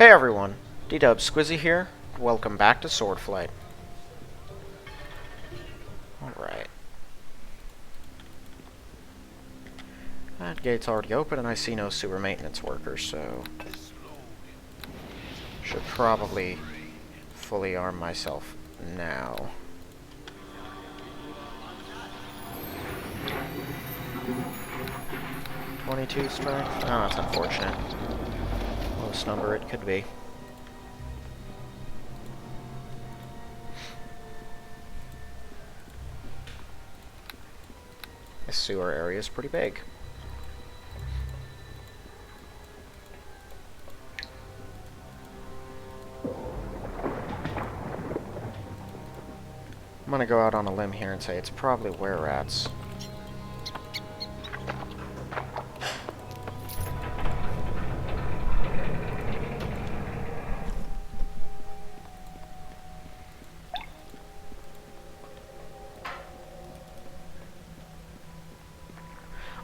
Hey everyone, D-Dub Squizzy here. Welcome back to Swordflight. Alright. That gate's already open and I see no sewer maintenance workers, so should probably fully arm myself now. .22 strength? Oh, that's unfortunate. Lowest number it could be. This sewer area is pretty big. I'm gonna go out on a limb here and say it's probably were-rats.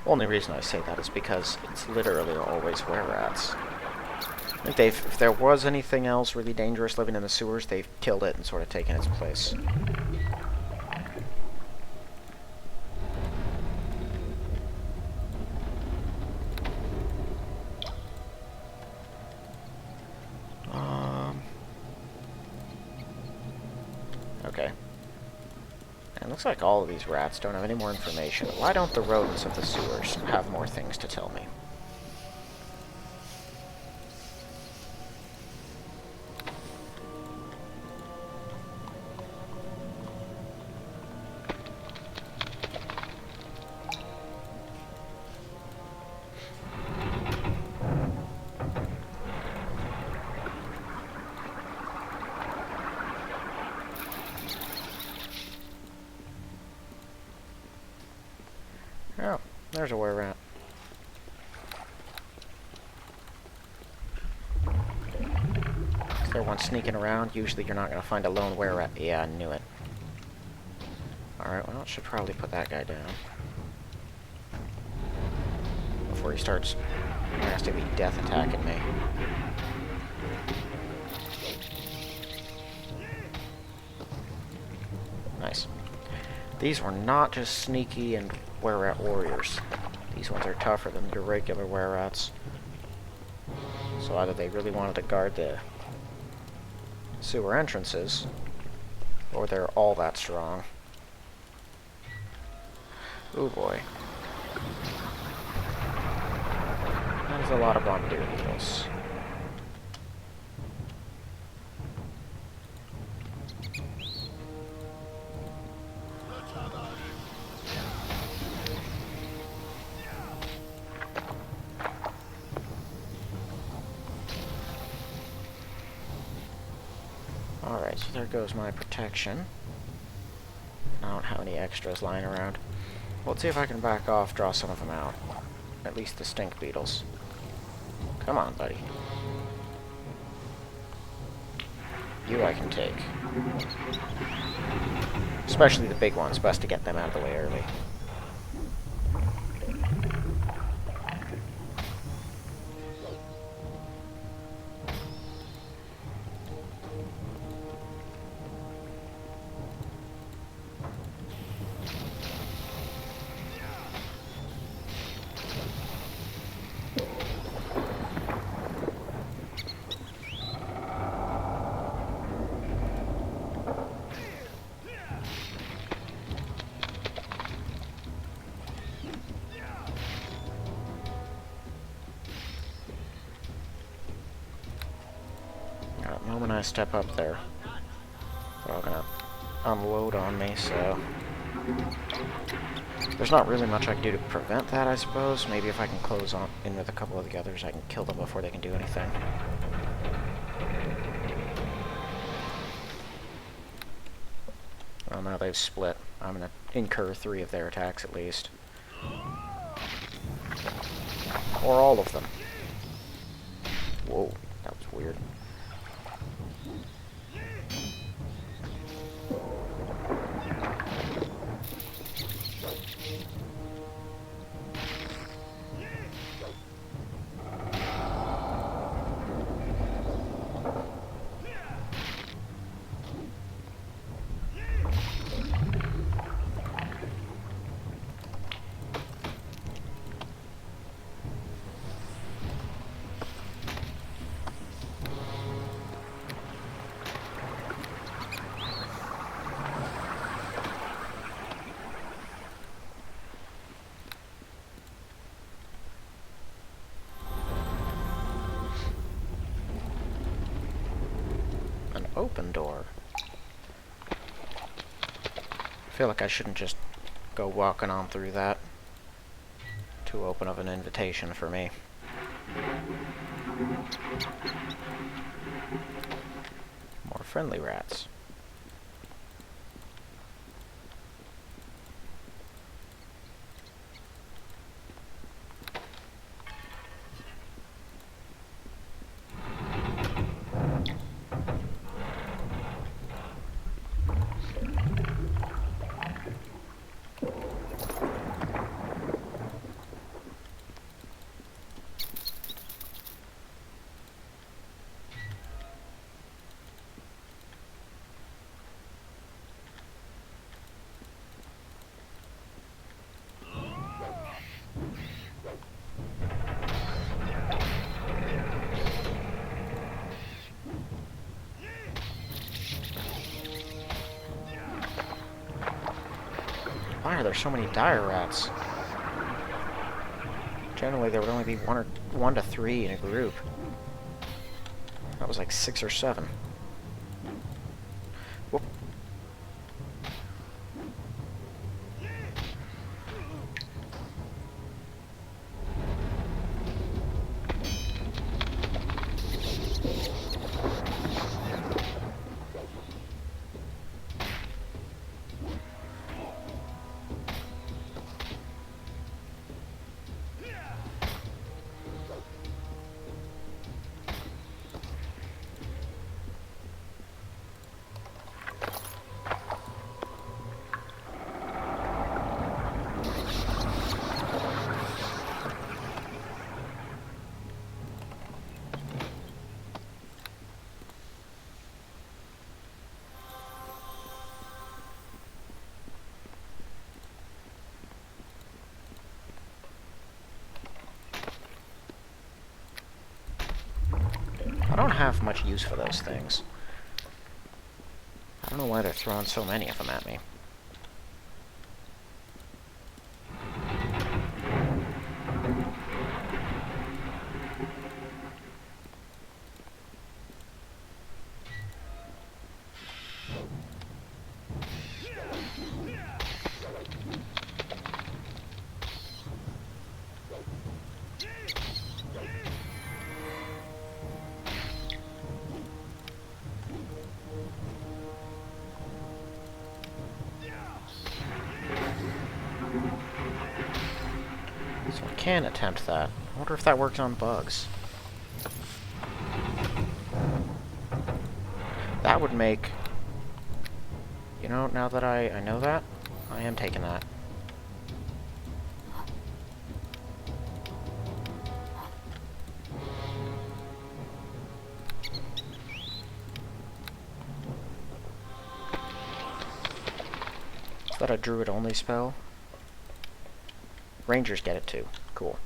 Only reason I say that is because it's literally always were-rats. I think if there was anything else really dangerous living in the sewers, they've killed it and sort of taken its place. Okay. And it looks like all of these rats don't have any more information. Why don't the rodents of the sewers have more things to tell me? Oh, there's a were-rat. Is there one sneaking around? Usually you're not going to find a lone were-rat. Yeah, I knew it. Alright, well, I should probably put that guy down. Before he starts nasty death attacking me. Nice. These were not just sneaky and were-rat warriors. These ones are tougher than your regular were-rats. So either they really wanted to guard the sewer entrances, or they're all that strong. Ooh boy. There's a lot of bombardier beetles. Alright, so there goes my protection. I don't have any extras lying around. Let's see if I can back off, draw some of them out. At least the stink beetles. Come on, buddy. You I can take. Especially the big ones, best to get them out of the way early. The moment I step up there, they're all gonna unload on me, so there's not really much I can do to prevent that, I suppose. Maybe if I can close on in with a couple of the others, I can kill them before they can do anything. Well, now they've split. I'm gonna incur 3 of their attacks at least. Or all of them. Whoa, that was weird. An open door. I feel like I shouldn't just go walking on through that. Too open of an invitation for me. More friendly rats. Why are there so many dire rats? Generally, there would only be one to three in a group. That was like 6 or 7. Whoop. I don't have much use for those things. I don't know why they're throwing so many of them at me. So I can attempt that. I wonder if that works on bugs. That would make... You know, now that I know that, I am taking that. Is that a druid-only spell? Rangers get it too. Cool.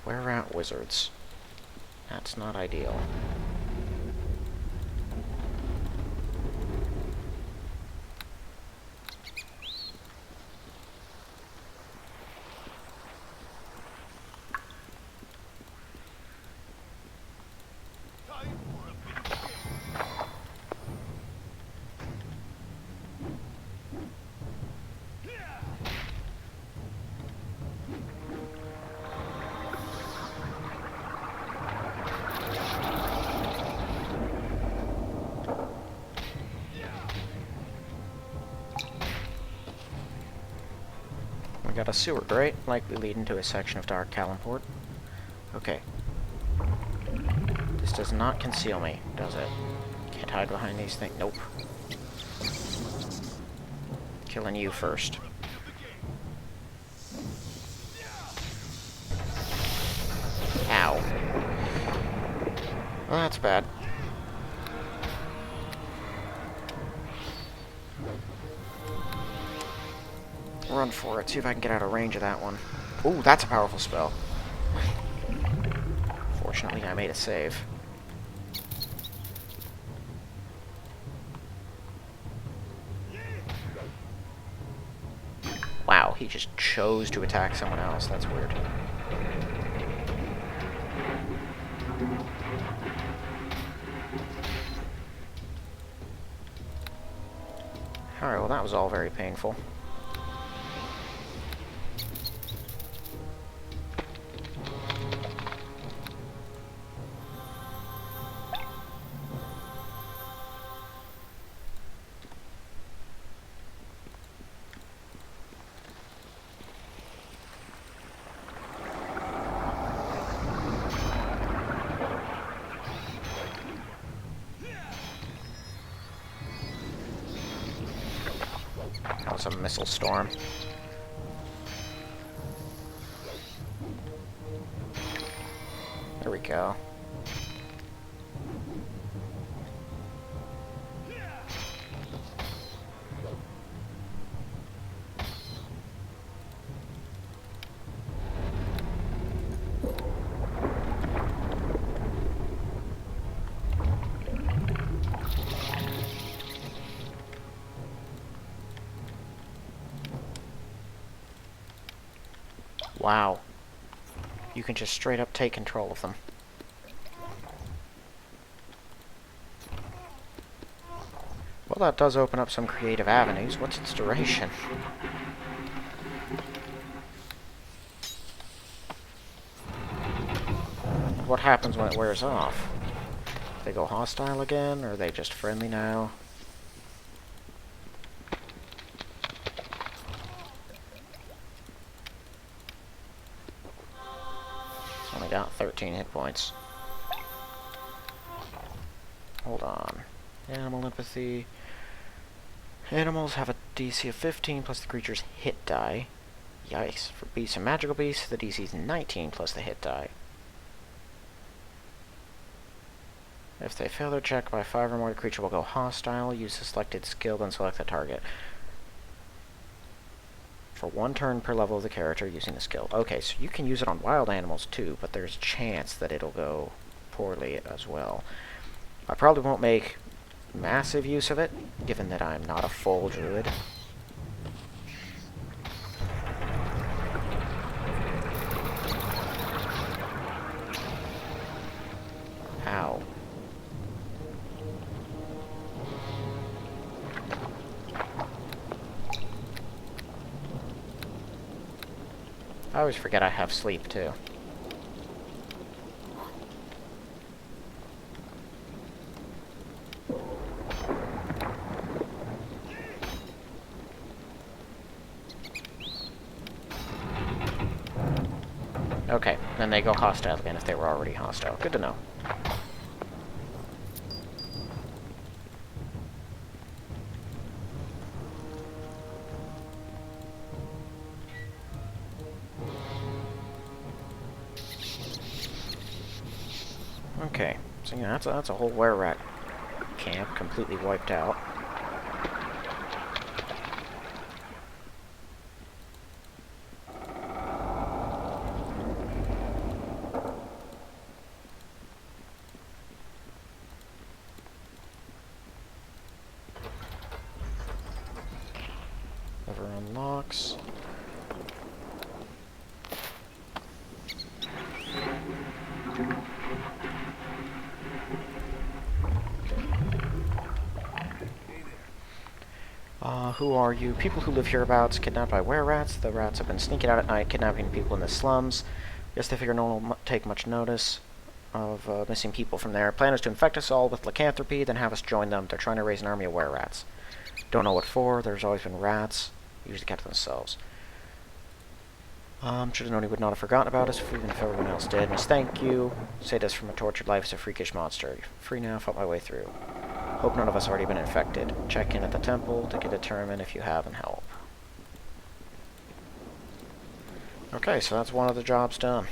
Wear out wizards. That's not ideal. Got a sewer grate, likely leading to a section of Dark Calimport. Okay. This does not conceal me, does it? Can't hide behind these things. Nope. Killing you first. Ow. Well, that's bad. Run for it. See if I can get out of range of that one. Ooh, that's a powerful spell. Fortunately, I made a save. Wow, he just chose to attack someone else. That's weird. Alright, well that was all very painful. That was a missile storm. There we go. Wow. You can just straight up take control of them. Well, that does open up some creative avenues. What's its duration? What happens when it wears off? They go hostile again, or are they just friendly now? It's only got 13 hit points. Hold on. Animal empathy. Animals have a DC of 15 plus the creature's hit die. Yikes. For beasts and magical beasts, the DC is 19 plus the hit die. If they fail their check by 5 or more, the creature will go hostile. Use the selected skill, then select the target. For 1 turn per level of the character using the skill. Okay, so you can use it on wild animals too, but there's a chance that it'll go poorly as well. I probably won't make massive use of it, given that I'm not a full druid. How? I always forget I have sleep, too. Okay, then they go hostile again if they were already hostile. Good to know. Okay, so yeah, that's a whole were-rat camp completely wiped out. Lever unlocks. Who are you? People who live hereabouts, kidnapped by were-rats. The rats have been sneaking out at night, kidnapping people in the slums. Guess they figure no one will take much notice of missing people from there. Plan is to infect us all with lycanthropy, then have us join them. They're trying to raise an army of were-rats. Don't know what for. There's always been rats. Usually kept to themselves. Should have known he would not have forgotten about us, even if everyone else did. Must thank you. Saved us from a tortured life as a freakish monster. Free now, fought my way through. Hope none of us already been infected. Check in at the temple to determine if you have and help. Okay, so that's one of the jobs done.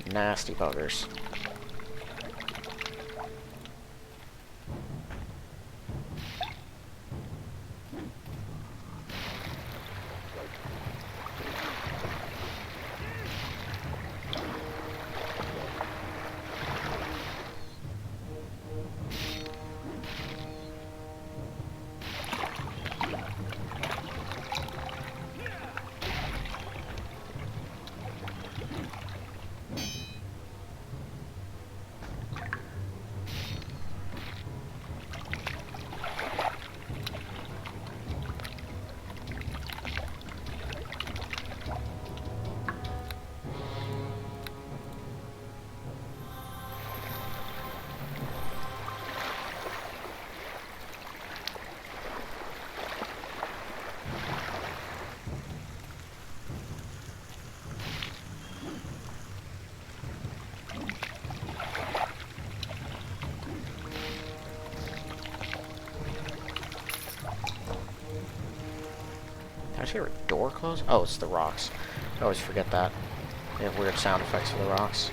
Nasty buggers. Did I hear a door close? Oh, it's the rocks. I always forget that. They have weird sound effects for the rocks.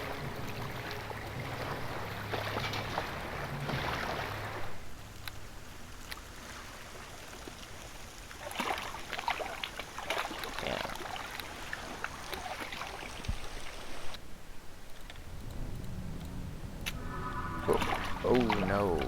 Yeah. Oh, oh no.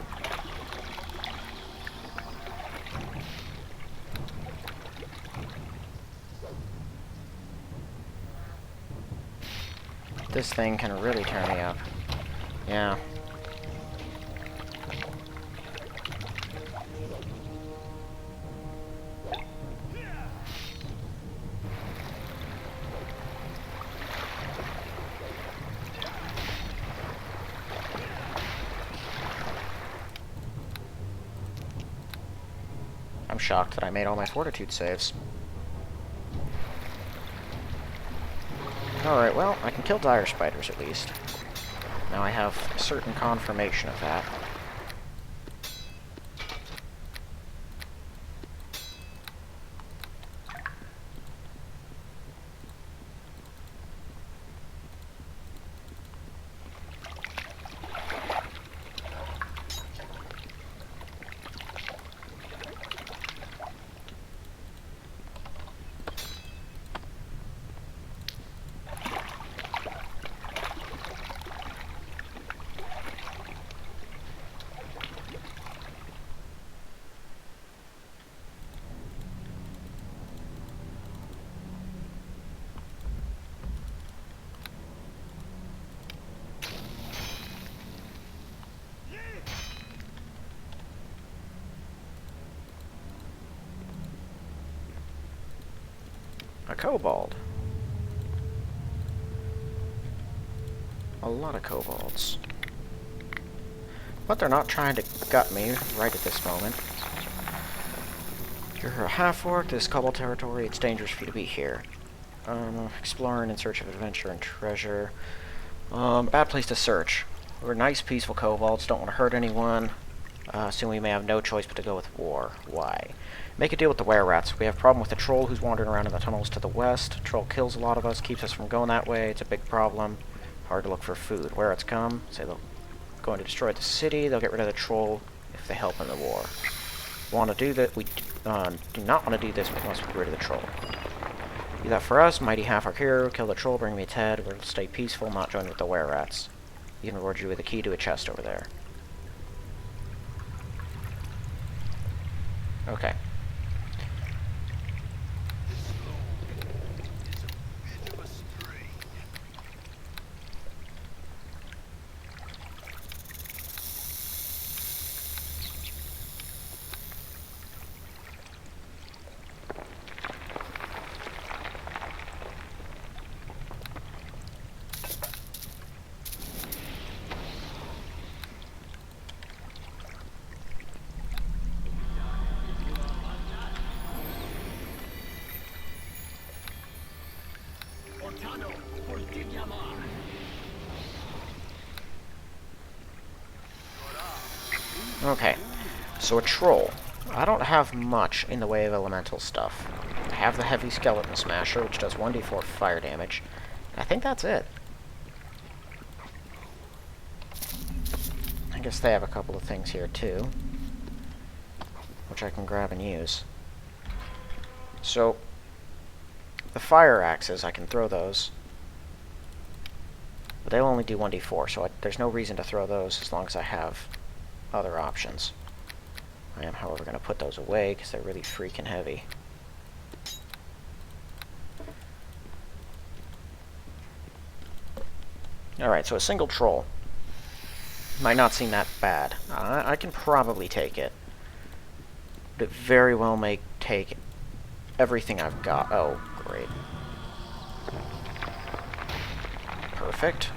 This thing can really turn me up. Yeah. I'm shocked that I made all my fortitude saves. Alright, well, I can kill dire spiders at least. Now I have certain confirmation of that. A kobold. A lot of kobolds. But they're not trying to gut me right at this moment. You're a half-orc, this is kobold territory, it's dangerous for you to be here. Exploring in search of adventure and treasure. Bad place to search. We're nice, peaceful kobolds, don't want to hurt anyone. Soon we may have no choice but to go with war. Why? Make a deal with the were-rats. We have a problem with the troll who's wandering around in the tunnels to the west. Troll kills a lot of us, keeps us from going that way. It's a big problem. Hard to look for food. Were-rats come, say they're going to destroy the city. They'll get rid of the troll if they help in the war. Want to do that? We do not want to do this unless we get rid of the troll. Do that for us. Mighty half-orc hero. Kill the troll, bring me its head. We'll stay peaceful, not join with the were-rats. Even reward you with a key to a chest over there. Okay. Okay, so a troll. I don't have much in the way of elemental stuff. I have the heavy skeleton smasher, which does 1d4 fire damage. I think that's it. I guess they have a couple of things here too, which I can grab and use. So, the fire axes, I can throw those. But they'll only do 1d4, so there's no reason to throw those as long as I have other options. I am, however, going to put those away because they're really freaking heavy. Alright, so a single troll. Might not seem that bad. I can probably take it. But it very well may take everything I've got. Oh, great. Perfect.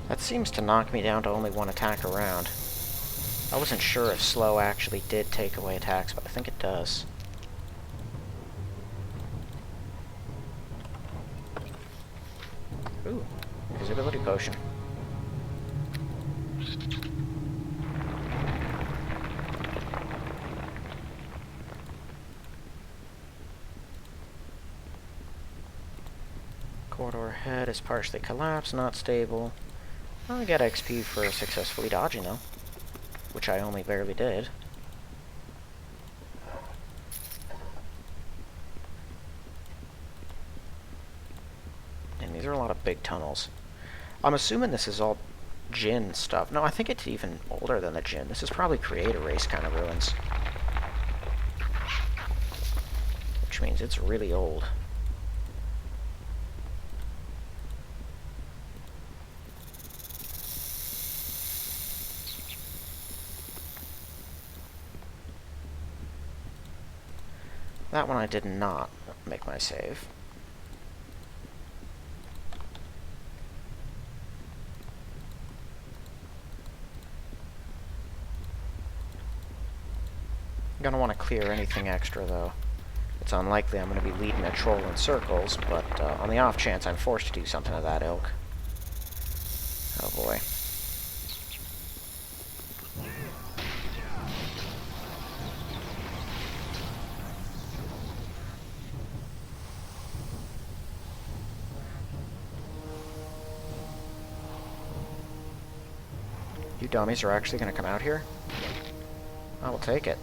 That seems to knock me down to only one attack a round. I wasn't sure if slow actually did take away attacks, but I think it does. Ooh, invisibility potion. Corridor head is partially collapsed, not stable. I get XP for successfully dodging, though, which I only barely did. And these are a lot of big tunnels. I'm assuming this is all Jinn stuff. No, I think it's even older than the Jinn. This is probably Creator Race kind of ruins. Which means it's really old. That one I did not make my save. I'm gonna want to clear anything extra, though. It's unlikely I'm going to be leading a troll in circles, but on the off chance I'm forced to do something of that ilk. Oh boy. You dummies are actually going to come out here? I will take it.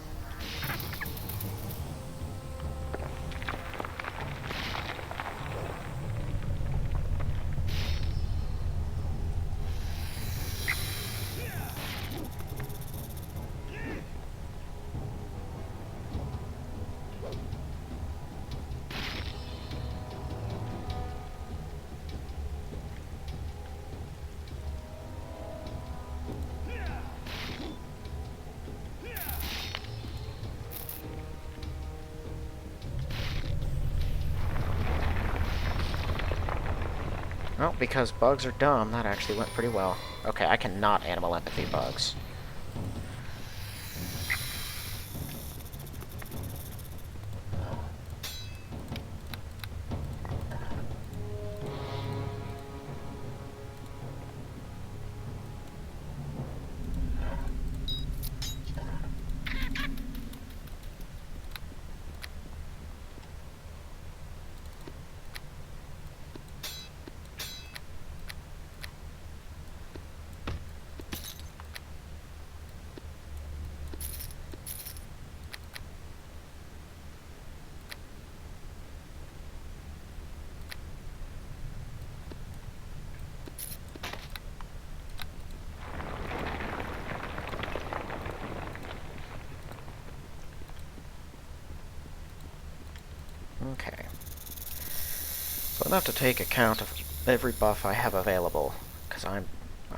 Well, because bugs are dumb, that actually went pretty well. Okay, I cannot animal empathy bugs. Okay. So I'll have to take account of every buff I have available, because I'm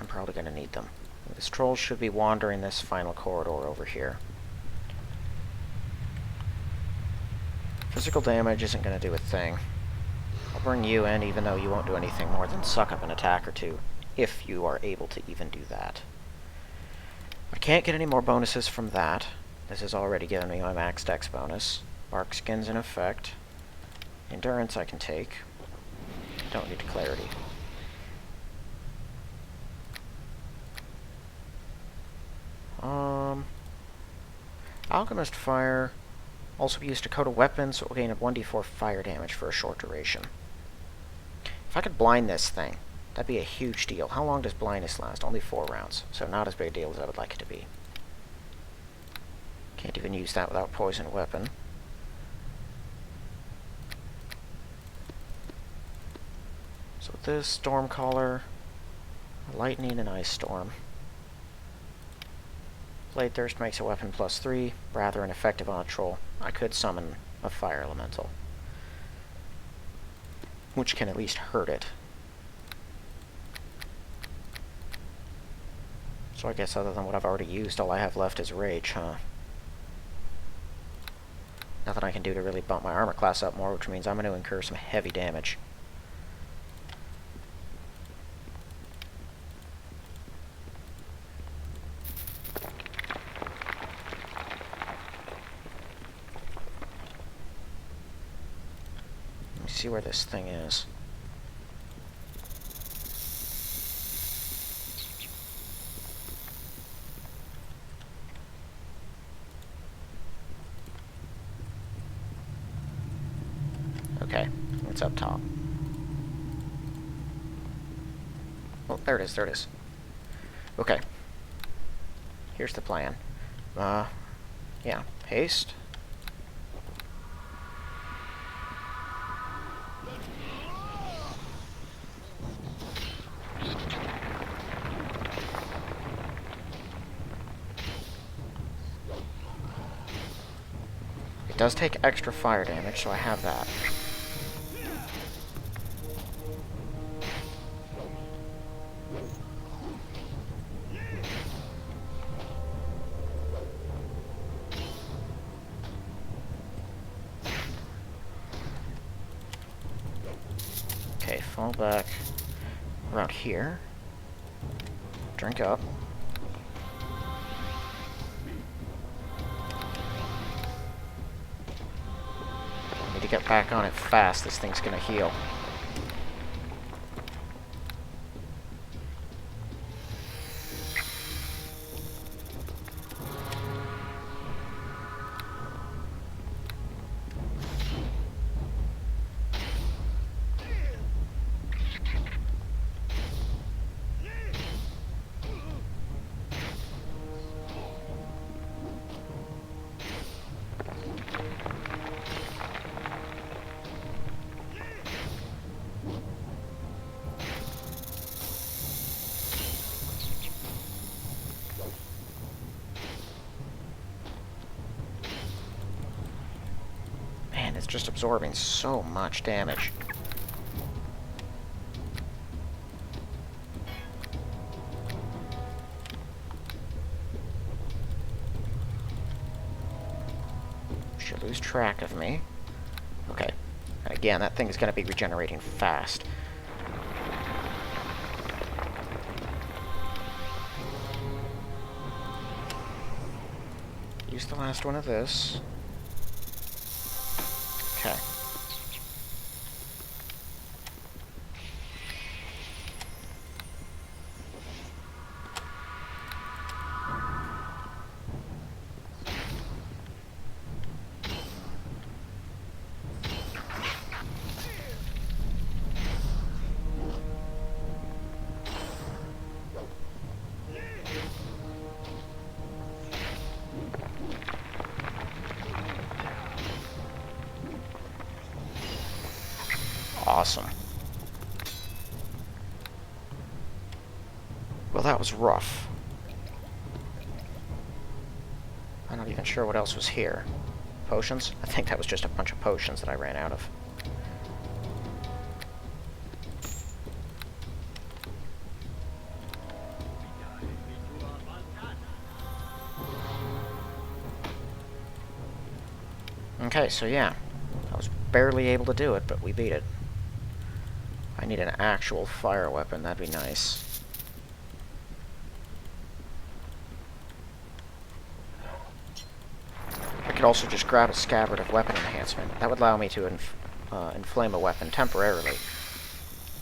probably going to need them. This troll should be wandering this final corridor over here. Physical damage isn't going to do a thing. I'll bring you in, even though you won't do anything more than suck up an attack or two, if you are able to even do that. I can't get any more bonuses from that. This has already given me my max dex bonus. Bark skin's in effect. Endurance I can take. Don't need clarity. Alchemist Fire also be used to coat a weapon, so it will gain a 1d4 fire damage for a short duration. If I could blind this thing, that'd be a huge deal. How long does blindness last? Only 4 rounds, so not as big a deal as I would like it to be. Can't even use that without poison weapon. So this, Stormcaller, Lightning, and Ice Storm. Blade Thirst makes a weapon +3, rather ineffective on a troll. I could summon a fire elemental, which can at least hurt it. So I guess other than what I've already used, all I have left is Rage, huh? Nothing I can do to really bump my armor class up more, which means I'm going to incur some heavy damage. Let me see where this thing is. Okay, it's up top. Oh, there it is, there it is. Okay. Here's the plan. Yeah, haste. It does take extra fire damage, so I have that. Okay, fall back around here. Drink up. Need to get back on it fast. This thing's gonna heal. It's just absorbing so much damage. Should lose track of me. Okay. And again, that thing is going to be regenerating fast. Use the last one of this. Okay. Awesome. Well, that was rough. I'm not even sure what else was here. Potions? I think that was just a bunch of potions that I ran out of. Okay, so yeah. I was barely able to do it, but we beat it. I need an actual fire weapon, that'd be nice. I could also just grab a scabbard of weapon enhancement. That would allow me to inflame a weapon temporarily.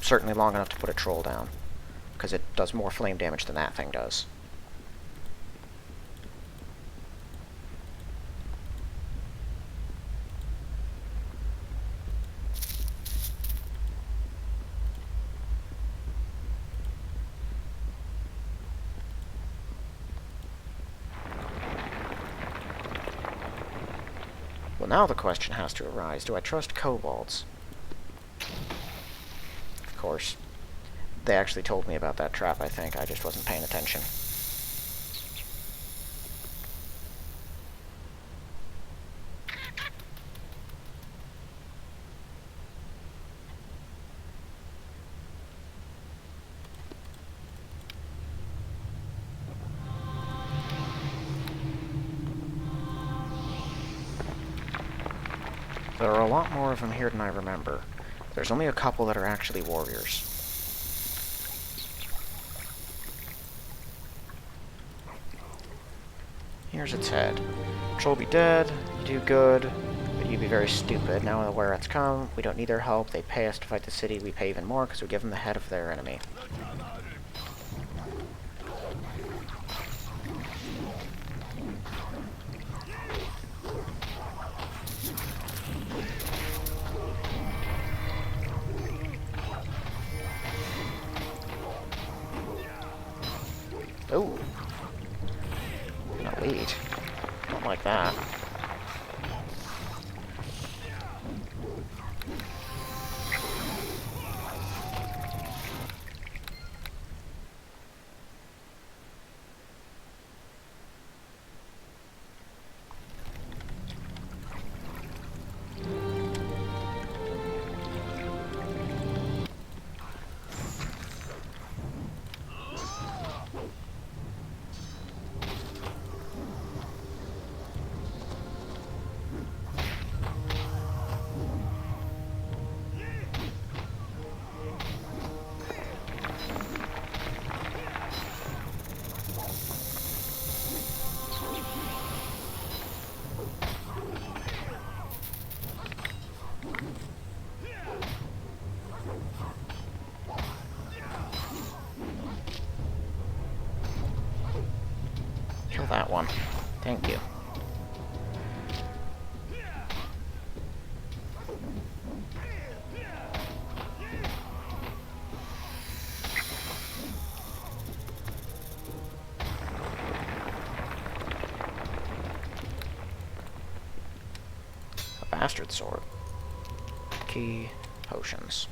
Certainly long enough to put a troll down, because it does more flame damage than that thing does. Well, now the question has to arise, do I trust kobolds? Of course. They actually told me about that trap, I think. I just wasn't paying attention. There are a lot more of them here than I remember. There's only a couple that are actually warriors. Here's its head. Patrol be dead, you do good, but you be very stupid. Now when the were-rats come, we don't need their help, they pay us to fight the city, we pay even more because we give them the head of their enemy. Ooh. An elite. Don't like that. Kill that one. Thank you. A bastard sword. Key potions.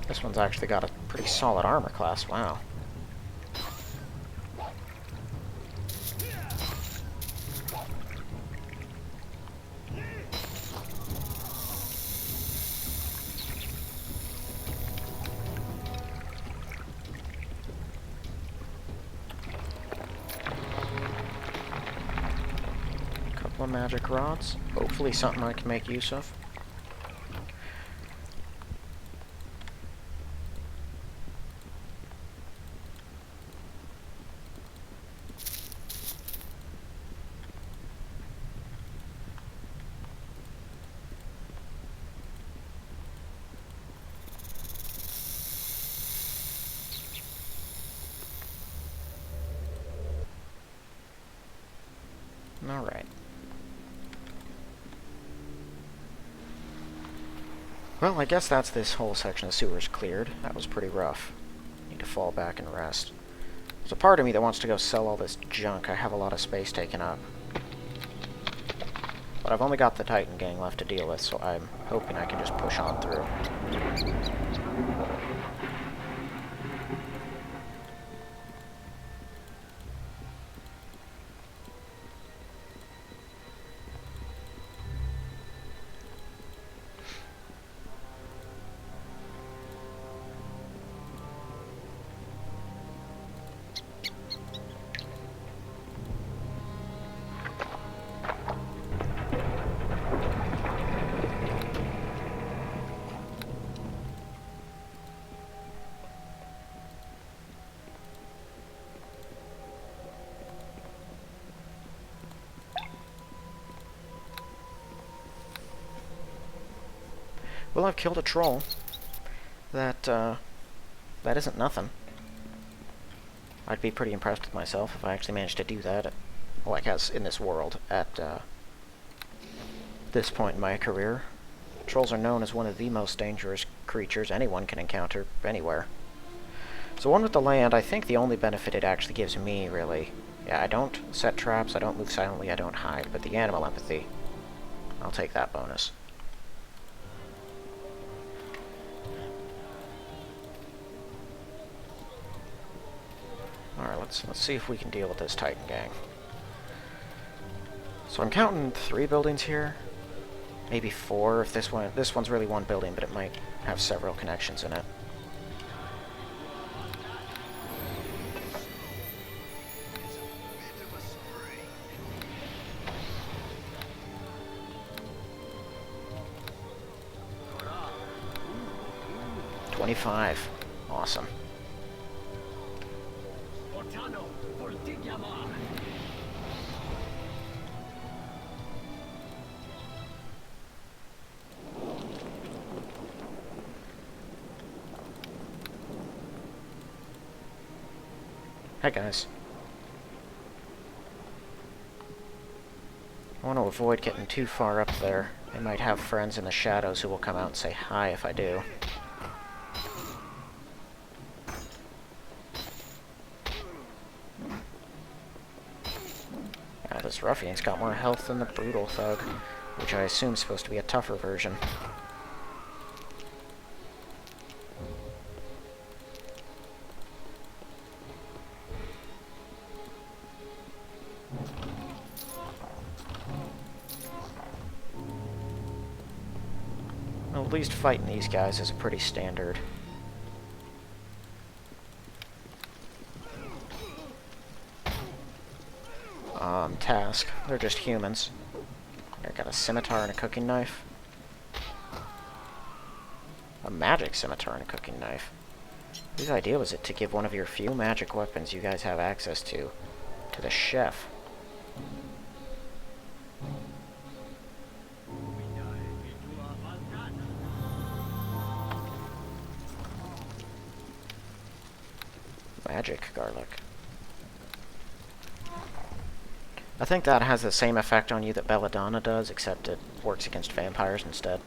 This one's actually got a pretty solid armor class, wow. Couple of magic rods, hopefully something I can make use of. Alright. Well, I guess that's this whole section of sewers cleared. That was pretty rough. Need to fall back and rest. There's a part of me that wants to go sell all this junk. I have a lot of space taken up. But I've only got the Titan gang left to deal with, so I'm hoping I can just push on through. Well, I've killed a troll. That isn't nothing. I'd be pretty impressed with myself if I actually managed to do that, like as in this world, at this point in my career. Trolls are known as one of the most dangerous creatures anyone can encounter anywhere. So one with the land, I think the only benefit it actually gives me, really... Yeah, I don't set traps, I don't move silently, I don't hide, but the animal empathy, I'll take that bonus. Alright, let's see if we can deal with this Titan gang. So I'm counting 3 buildings here. Maybe 4 if this one's really one building, but it might have several connections in it. $25. Awesome. Hi guys. I want to avoid getting too far up there. I might have friends in the shadows who will come out and say hi if I do. Yeah, this ruffian's got more health than the brutal thug, which I assume is supposed to be a tougher version. Well, at least fighting these guys is pretty standard. Task. They're just humans. I got a scimitar and a cooking knife. A magic scimitar and a cooking knife. Whose idea was it to give one of your few magic weapons you guys have access to the chef? Magic garlic. I think that has the same effect on you that Belladonna does, except it works against vampires instead.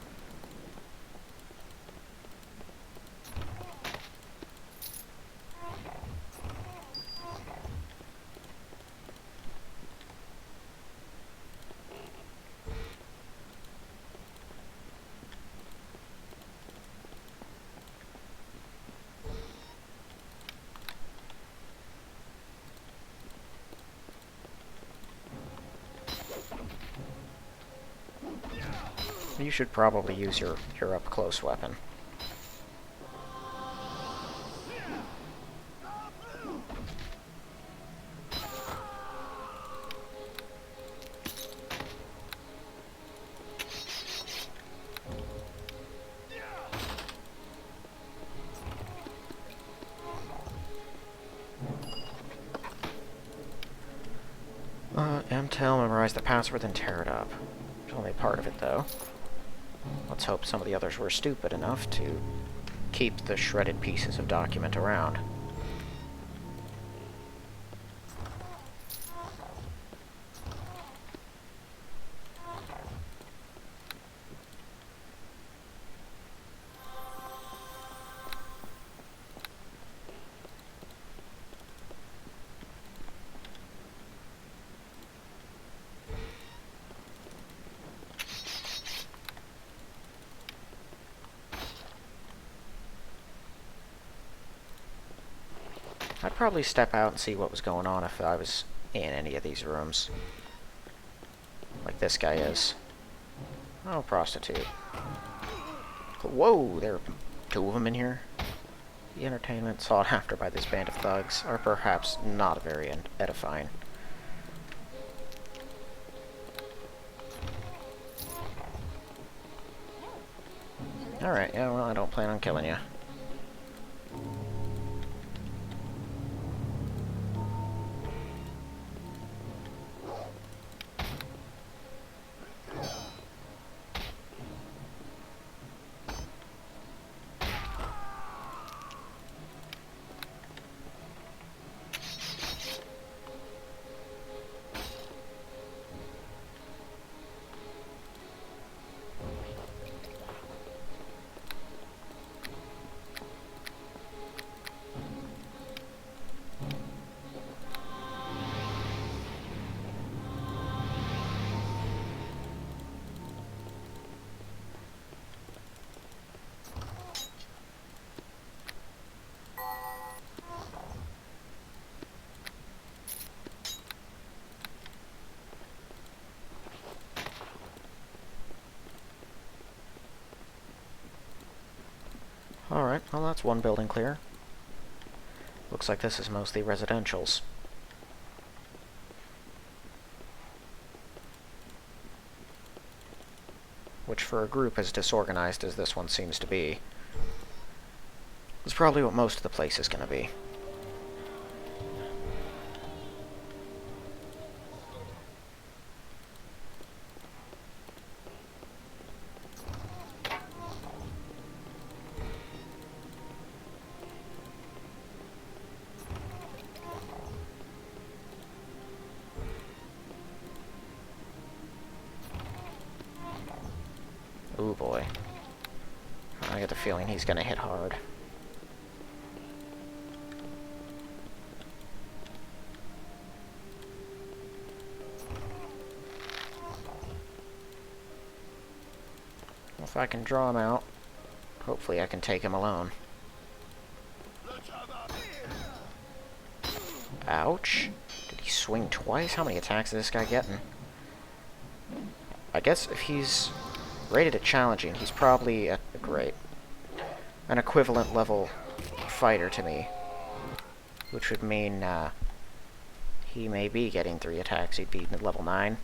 You should probably use your up-close weapon. MTEL, memorize the password, then tear it up. It's only part of it, though. Let's hope some of the others were stupid enough to keep the shredded pieces of document around. I'd probably step out and see what was going on if I was in any of these rooms. Like this guy is. Oh, prostitute. Whoa, there are 2 of them in here. The entertainment sought after by this band of thugs are perhaps not very edifying. Alright, yeah, well, I don't plan on killing you. Alright, well that's one building clear. Looks like this is mostly residentials. Which for a group as disorganized as this one seems to be, is probably what most of the place is going to be. Ooh boy. I get the feeling he's gonna hit hard. If I can draw him out, hopefully I can take him alone. Ouch. Did he swing twice? How many attacks is this guy getting? I guess if he's rated at challenging, he's probably at an equivalent level fighter to me, which would mean he may be getting 3 attacks. He'd be mid-level 9.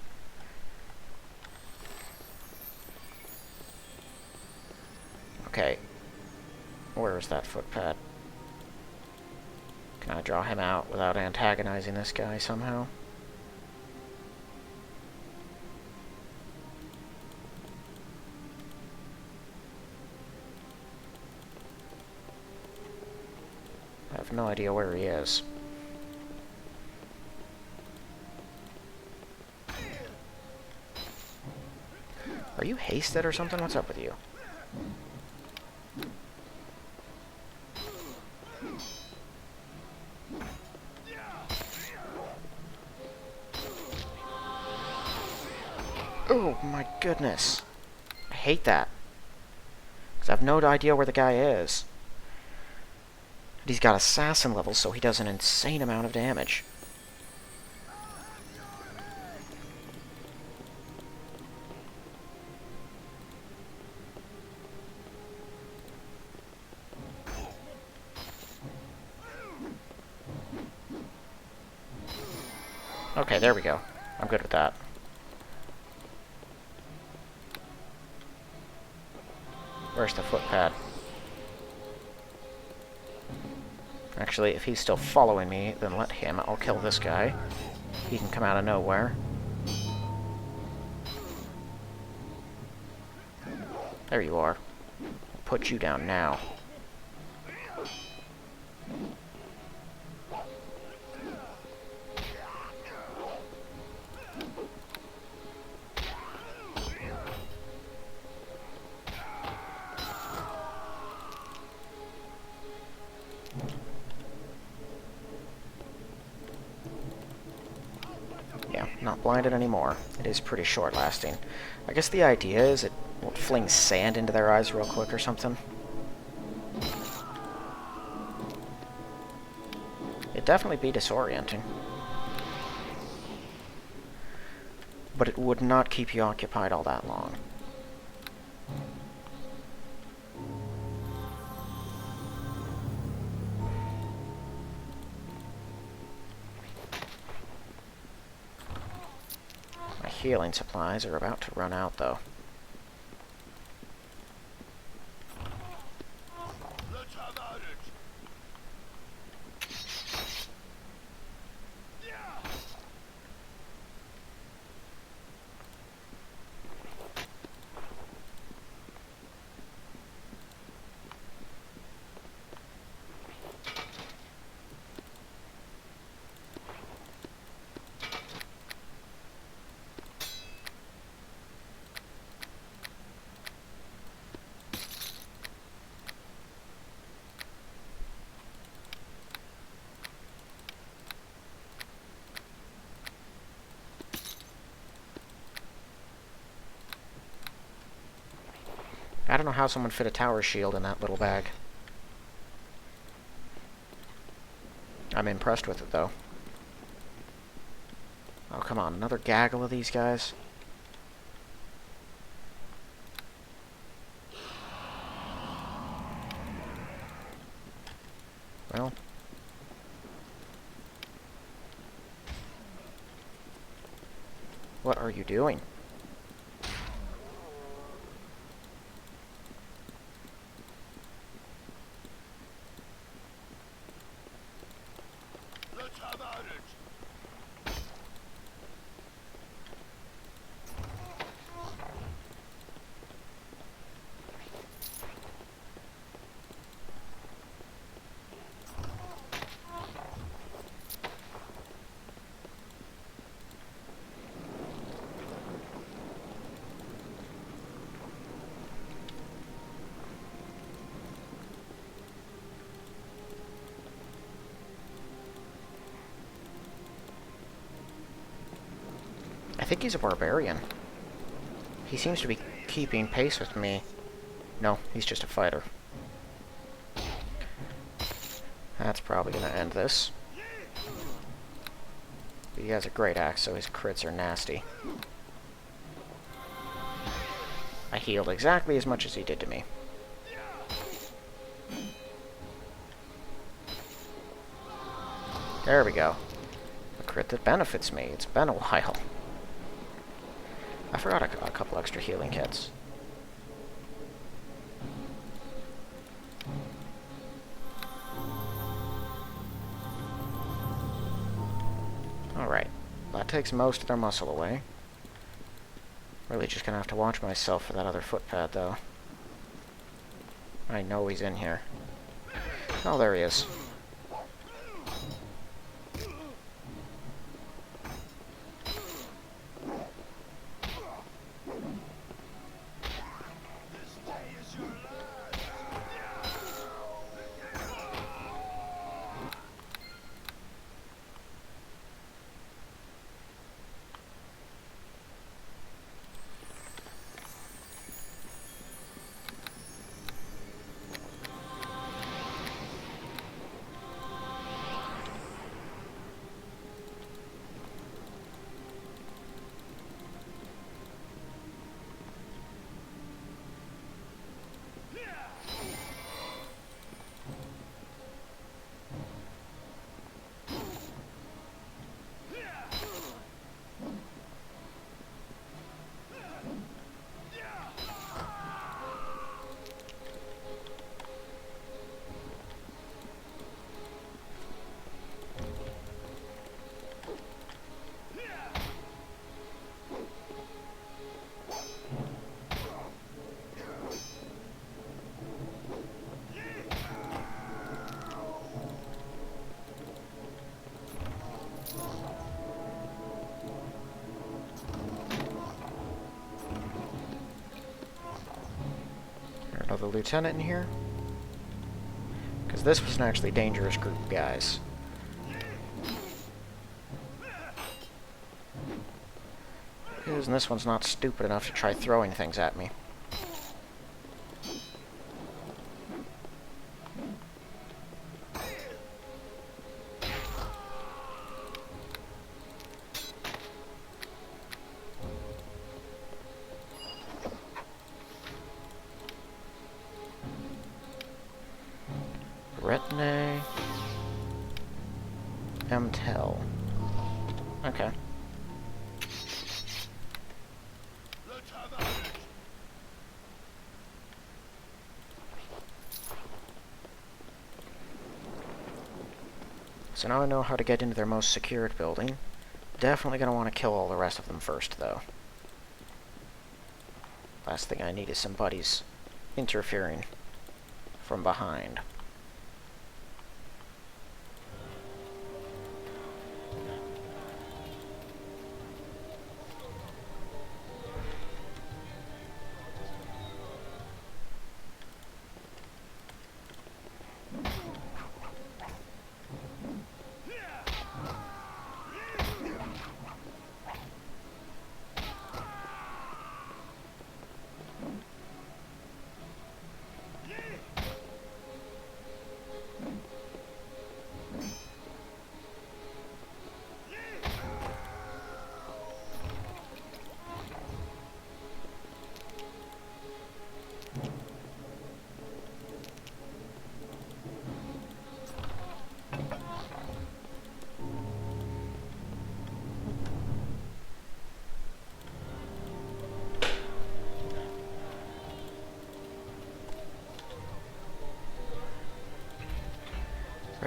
Okay, where is that footpad? Can I draw him out without antagonizing this guy somehow? I have no idea where he is. Are you hasted or something? What's up with you? Oh my goodness. I hate that. Because I have no idea where the guy is. And he's got assassin levels, so he does an insane amount of damage. Okay, there we go. I'm good with that. Where's the footpad? Actually, if he's still following me, then let him. I'll kill this guy. He can come out of nowhere. There you are. I'll put you down now. Not blinded anymore. It is pretty short-lasting. I guess the idea is it will fling sand into their eyes real quick or something. It'd definitely be disorienting. But it would not keep you occupied all that long. Healing supplies are about to run out, though. I don't know how someone fit a tower shield in that little bag. I'm impressed with it, though. Oh, come on. Another gaggle of these guys? Well. What are you doing? I think he's a barbarian. He seems to be keeping pace with me. No, he's just a fighter. That's probably going to end this. But he has a great axe, so his crits are nasty. I healed exactly as much as he did to me. There we go. A crit that benefits me. It's been a while. I forgot a couple extra healing kits. Alright. That takes most of their muscle away. Really just gonna have to watch myself for that other footpad, though. I know he's in here. Oh, there he is. Another lieutenant in here? Because this was an actually dangerous group of guys. And this one's not stupid enough to try throwing things at me. NWNEE. MTEL. Okay. So now I know how to get into their most secured building. Definitely gonna want to kill all the rest of them first, though. Last thing I need is some buddies interfering from behind.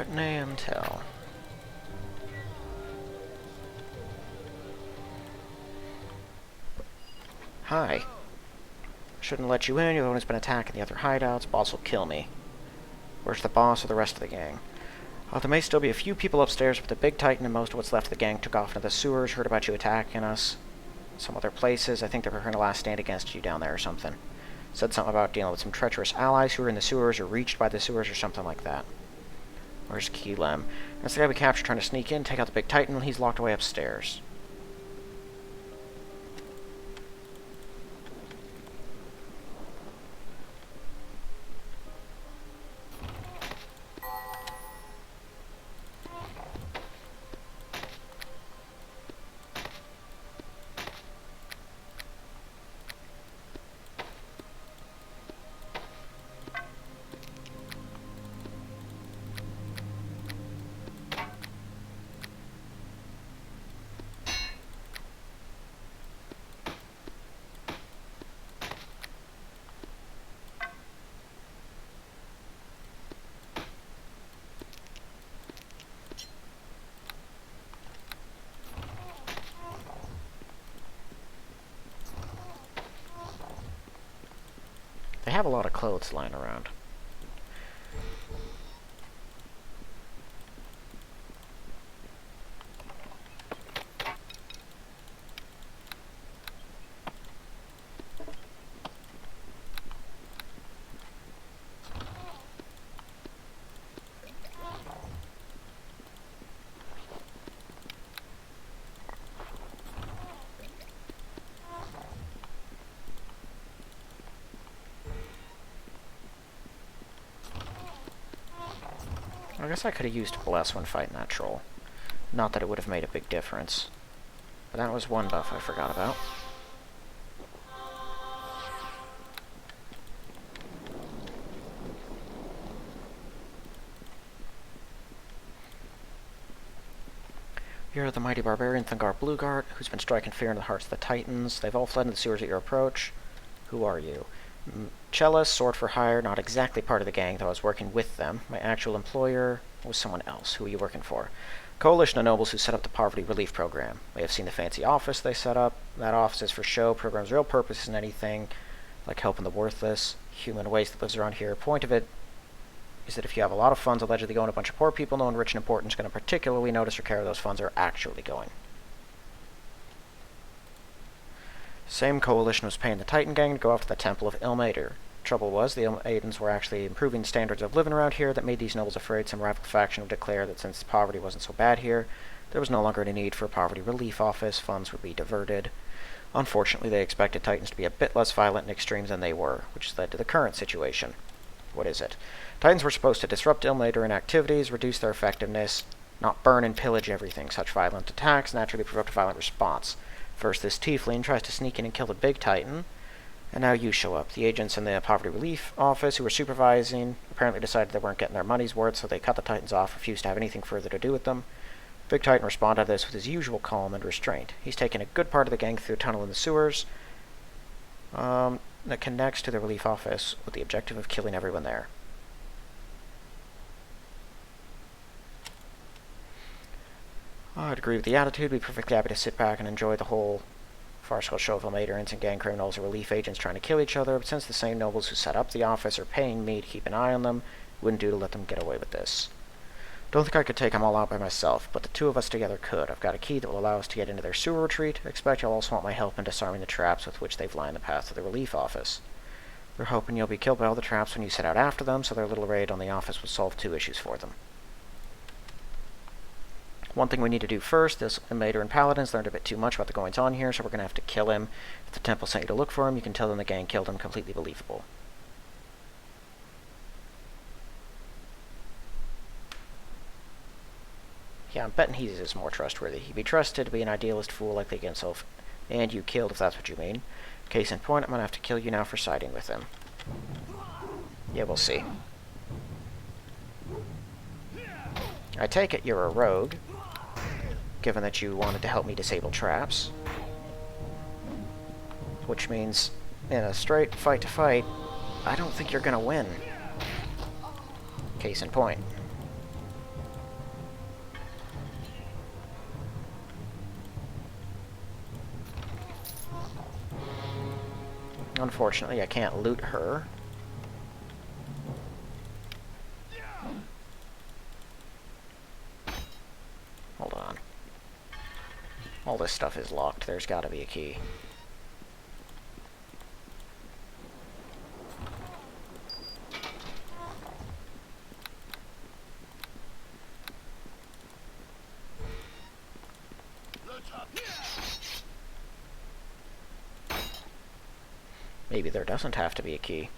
NWNEE Intel. Hi. Shouldn't let you in. You're the one who's been attacking the other hideouts. Boss will kill me. Where's the boss or the rest of the gang? There may still be a few people upstairs, but the big titan and most of what's left of the gang took off into the sewers, heard about you attacking us. Some other places. I think they were going to last stand against you down there or something. Said something about dealing with some treacherous allies who were in the sewers or reached by the sewers or something like that. Where's Keelem? That's the guy we captured trying to sneak in, take out the big titan when he's locked away upstairs. They have a lot of clothes lying around. I guess I could have used Bless when fighting that troll. Not that it would have made a big difference. But that was one buff I forgot about. You're the mighty barbarian Thangar Blueguard, who's been striking fear in the hearts of the Titans. They've all fled into the sewers at your approach. Who are you? Cellist, sword for hire, not exactly part of the gang, though I was working with them. My actual employer was someone else. Who are you working for? Coalition of nobles who set up the poverty relief program. May have seen the fancy office they set up. That office is for show. Program's real purpose isn't anything like helping the worthless human waste that lives around here. Point of it is that if you have a lot of funds allegedly going to a bunch of poor people, no one rich and important is going to particularly notice or care where those funds are actually going. Same coalition was paying the Titan gang to go after the Temple of Ilmater. Trouble was, the Ilmatans were actually improving standards of living around here that made these nobles afraid some rival faction would declare that since poverty wasn't so bad here, there was no longer any need for a poverty relief office, funds would be diverted. Unfortunately, they expected Titans to be a bit less violent and extreme than they were, which led to the current situation. What is it? Titans were supposed to disrupt Ilmater activities, reduce their effectiveness, not burn and pillage everything. Such violent attacks naturally provoked a violent response. First, this tiefling tries to sneak in and kill the big titan, and now you show up. The agents in the poverty relief office who were supervising apparently decided they weren't getting their money's worth, so they cut the titans off, refused to have anything further to do with them. Big Titan responded to this with his usual calm and restraint. He's taken a good part of the gang through a tunnel in the sewers that connects to the relief office with the objective of killing everyone there. I'd agree with the attitude. We'd be perfectly happy to sit back and enjoy the whole farcical show of Ilmaterans and gang criminals or relief agents trying to kill each other, but since the same nobles who set up the office are paying me to keep an eye on them, it wouldn't do to let them get away with this. Don't think I could take them all out by myself, but the two of us together could. I've got a key that will allow us to get into their sewer retreat. I expect you'll also want my help in disarming the traps with which they've lined the path to the relief office. They're hoping you'll be killed by all the traps when you set out after them, so their little raid on the office will solve two issues for them. One thing we need to do first, this Ilmater and Paladins learned a bit too much about the goings-on here, so we're going to have to kill him. If the temple sent you to look for him, you can tell them the gang killed him. Completely believable. Yeah, I'm betting he is more trustworthy. He'd be trusted to be an idealist fool like the himself, and you killed if that's what you mean. Case in point, I'm going to have to kill you now for siding with him. Yeah, we'll see. I take it you're a rogue, given that you wanted to help me disable traps. Which means, in a straight fight-to-fight, I don't think you're gonna win. Case in point. Unfortunately, I can't loot her. Hold on. All this stuff is locked. There's got to be a key. Maybe there doesn't have to be a key.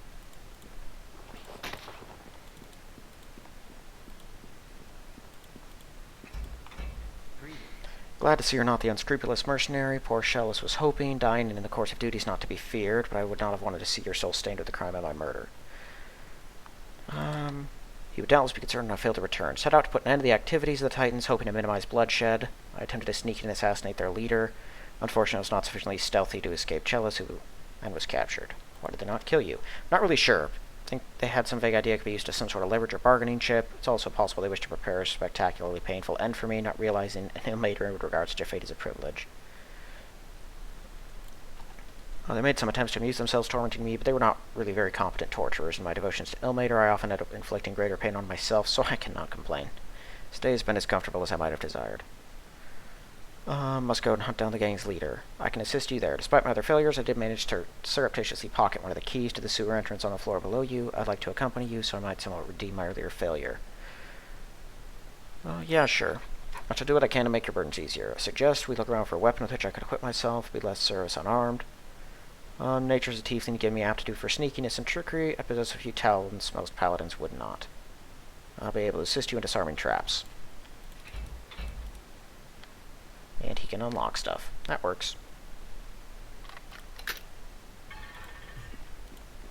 Glad to see you're not the unscrupulous mercenary poor Shellus was hoping. Dying in the course of duty is not to be feared, but I would not have wanted to see your soul stained with the crime of my murder. He would doubtless be concerned when I failed to return. Set out to put an end to the activities of the Titans, hoping to minimize bloodshed. I attempted to sneak in and assassinate their leader. Unfortunately, I was not sufficiently stealthy to escape Shellus, and was captured. Why did they not kill you? Not really sure. I think they had some vague idea it could be used as some sort of leverage or bargaining chip. It's also possible they wished to prepare a spectacularly painful end for me, not realizing an ill-mater with regards to your fate is a privilege. They made some attempts to amuse themselves tormenting me, but they were not really very competent torturers. In my devotions to ill-mater, I often ended up inflicting greater pain on myself, so I cannot complain. This day has been as comfortable as I might have desired. Must go and hunt down the gang's leader. I can assist you there. Despite my other failures, I did manage to surreptitiously pocket one of the keys to the sewer entrance on the floor below you. I'd like to accompany you, so I might somewhat redeem my earlier failure. Yeah, sure. I shall do what I can to make your burdens easier. I suggest we look around for a weapon with which I could equip myself, be less service unarmed. Nature's a tiefling, give me aptitude for sneakiness and trickery. I possess a few talents most paladins would not. I'll be able to assist you in disarming traps. And he can unlock stuff. That works.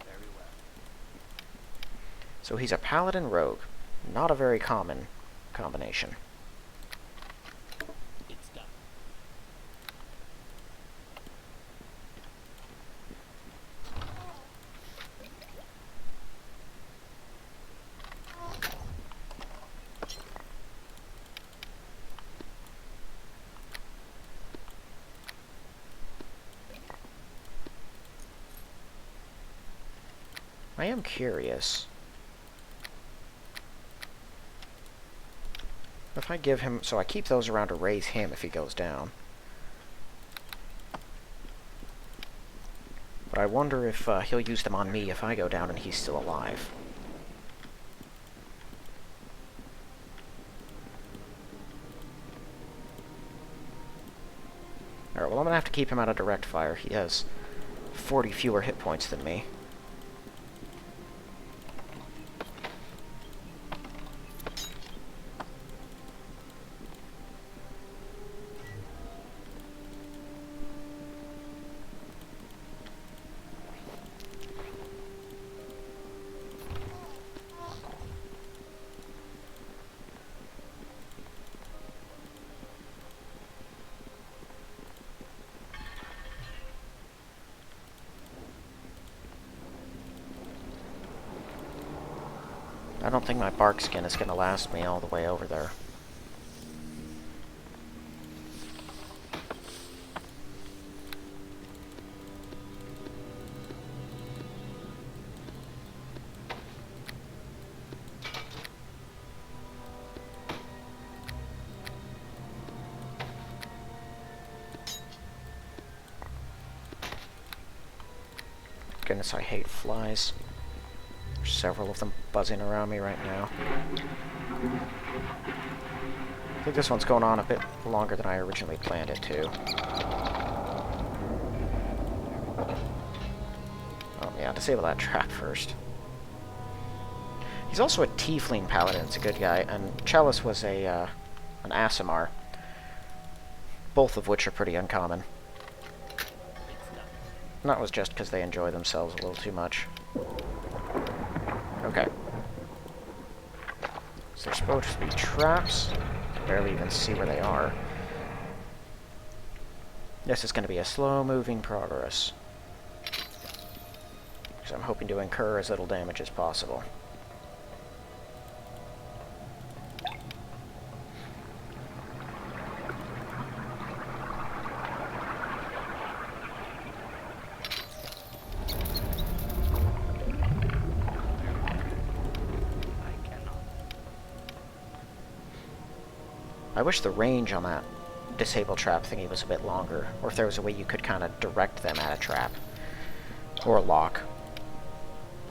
Very well. So he's a paladin rogue. Not a very common combination. It's done. I am curious. If I give him... So I keep those around to raise him if he goes down. But I wonder if he'll use them on me if I go down and he's still alive. Alright, well I'm gonna have to keep him out of direct fire. He has 40 fewer hit points than me. I don't think my bark skin is going to last me all the way over there. Goodness, I hate flies. There's several of them buzzing around me right now. I think this one's going on a bit longer than I originally planned it to. Oh yeah, disable that trap first. He's also a tiefling paladin, it's a good guy, and Chalice was an Aasimar. Both of which are pretty uncommon. And that was just because they enjoy themselves a little too much. Okay. So they're supposed to be traps. I can barely even see where they are. This is going to be a slow-moving progress. Because I'm hoping to incur as little damage as possible. I wish the range on that disable trap thingy was a bit longer, or if there was a way you could kind of direct them at a trap. Or a lock.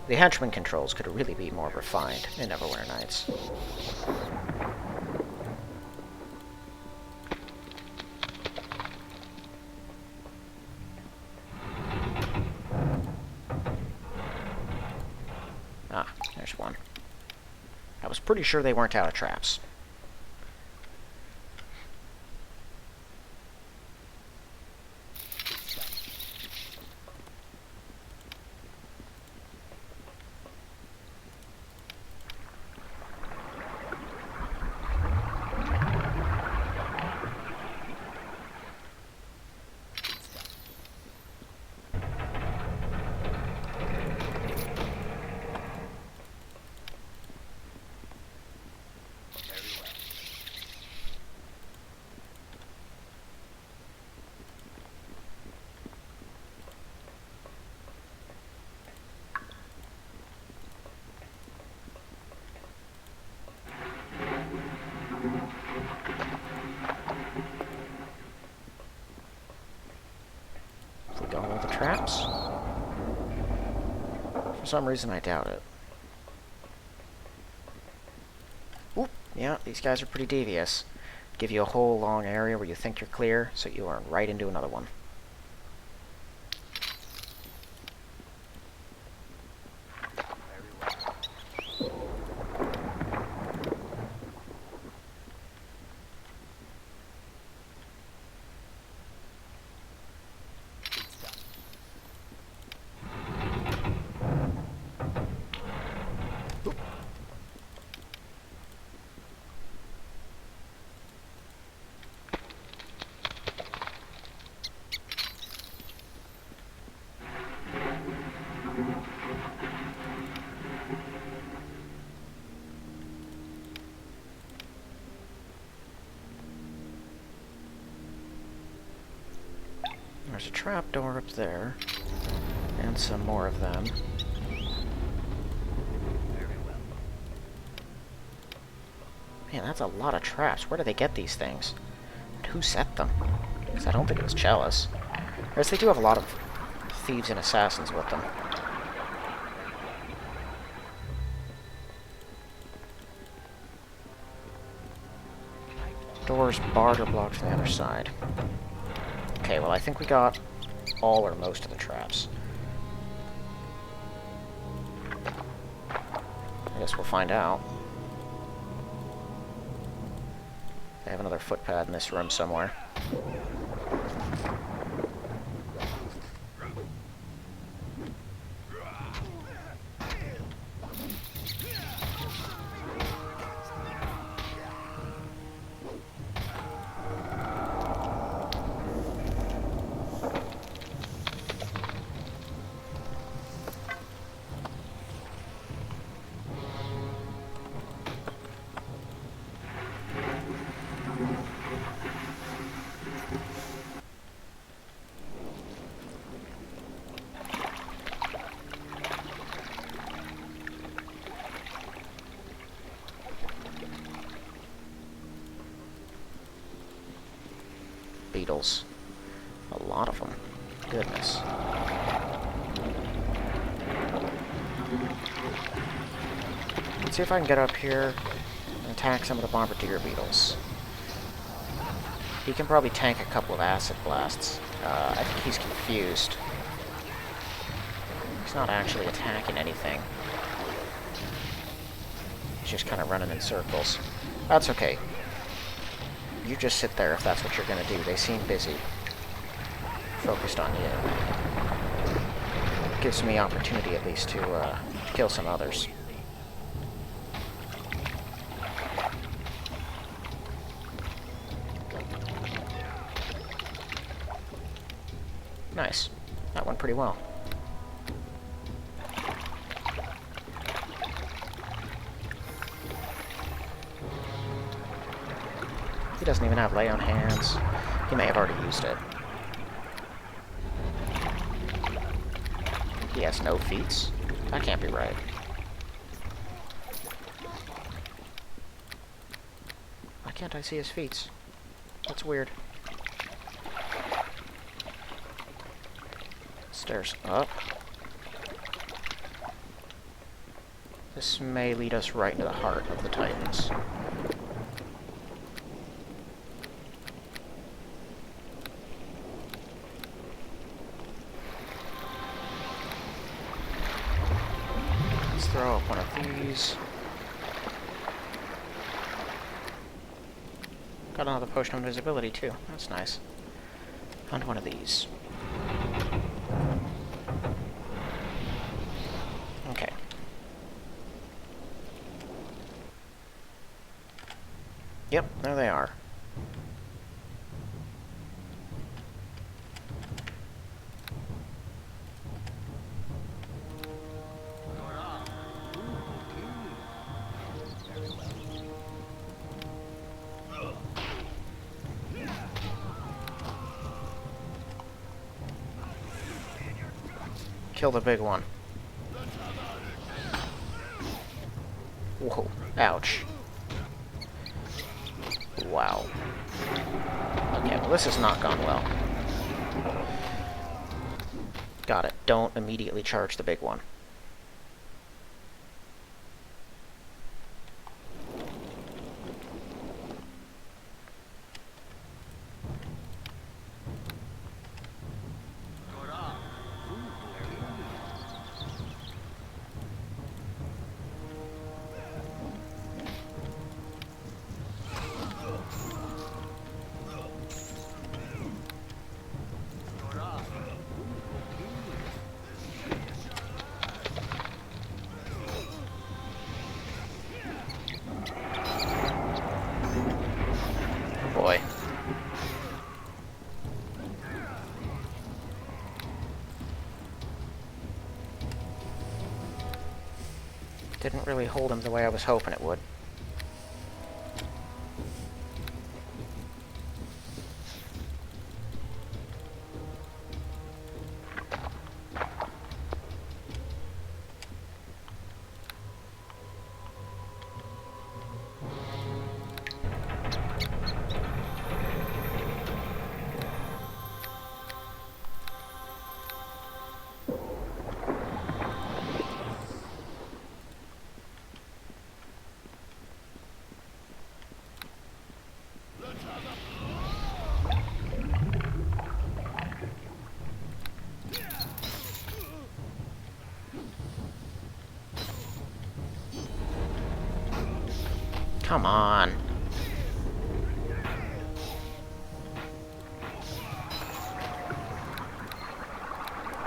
The henchman controls could really be more refined in Neverwinter Nights. Ah, there's one. I was pretty sure they weren't out of traps. Got all the traps? For some reason, I doubt it. Oop, yeah, these guys are pretty devious. Give you a whole long area where you think you're clear, so you run right into another one. There's a trapdoor up there, and some more of them. Man, that's a lot of traps. Where do they get these things? And who set them? Because I don't think it was Chalice. Whereas they do have a lot of thieves and assassins with them. Doors barred or blocked on the other side. Okay, well, I think we got all or most of the traps. I guess we'll find out. They have another footpad in this room somewhere. Beetles. A lot of them. Goodness. Let's see if I can get up here and attack some of the bombardier beetles. He can probably tank a couple of acid blasts. I think he's confused. He's not actually attacking anything. He's just kind of running in circles. That's okay. You just sit there if that's what you're going to do. They seem busy. Focused on you. Gives me opportunity at least to kill some others. Nice. That went pretty well. He doesn't even have lay on hands. He may have already used it. He has no feats? That can't be right. can't I see his feet? That's weird. Stairs up. This may lead us right into the heart of the Titans. Let's throw up one of these. Got another potion of invisibility too. That's nice. And one of these. Okay. Yep, there they are. Kill the big one. Whoa. Ouch. Wow. Okay, well this has not gone well. Got it. Don't immediately charge the big one. Boy. Didn't really hold him the way I was hoping it would. Come on.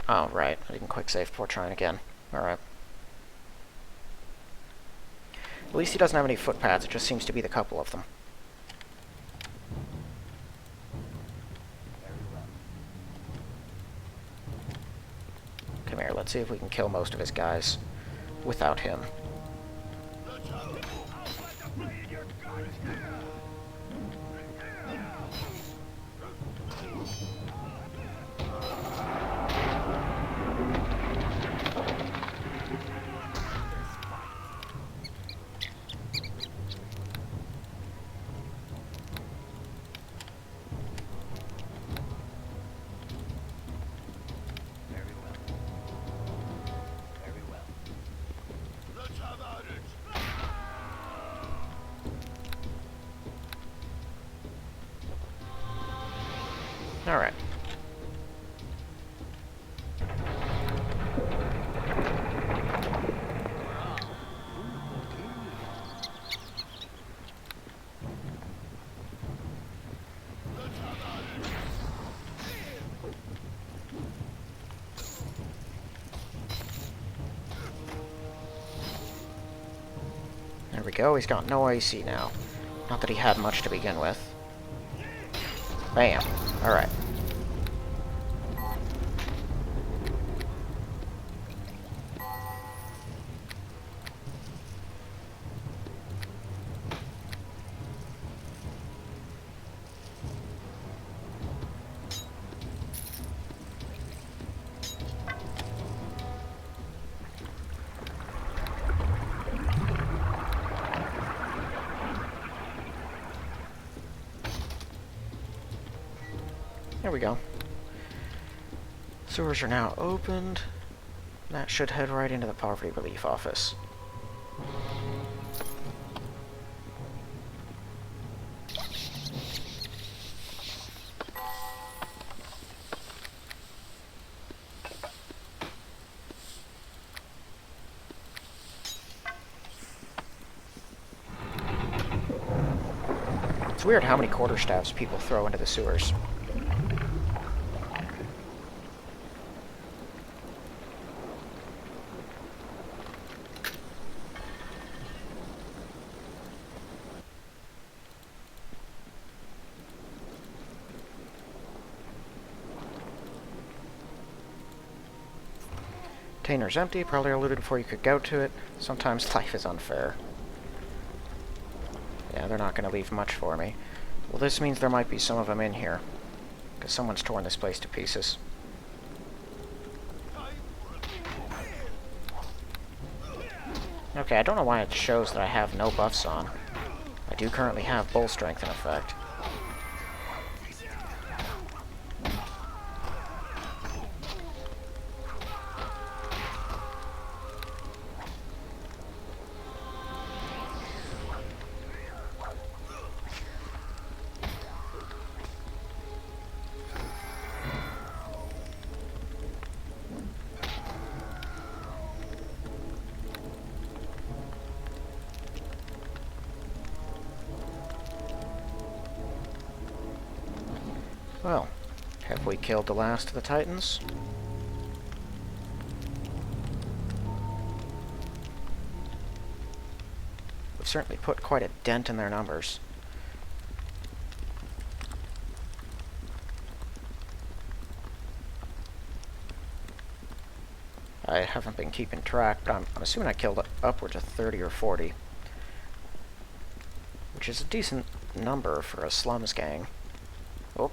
Oh, right. I didn't quick save before trying again. Alright. At least he doesn't have any footpads. It just seems to be the couple of them. Come here. Let's see if we can kill most of his guys without him. Alright. There we go, he's got no AC now. Not that he had much to begin with. Bam. Alright. There we go. Sewers are now opened. That should head right into the poverty relief office. It's weird how many quarterstaffs people throw into the sewers. Container's empty, probably looted before you could go to it. Sometimes life is unfair. Yeah, they're not going to leave much for me. Well, this means there might be some of them in here, because someone's torn this place to pieces. Okay, I don't know why it shows that I have no buffs on. I do currently have bull strength in effect. Well, have we killed the last of the Titans? We've certainly put quite a dent in their numbers. I haven't been keeping track, but I'm assuming I killed upwards of 30 or 40. Which is a decent number for a slums gang. Oh.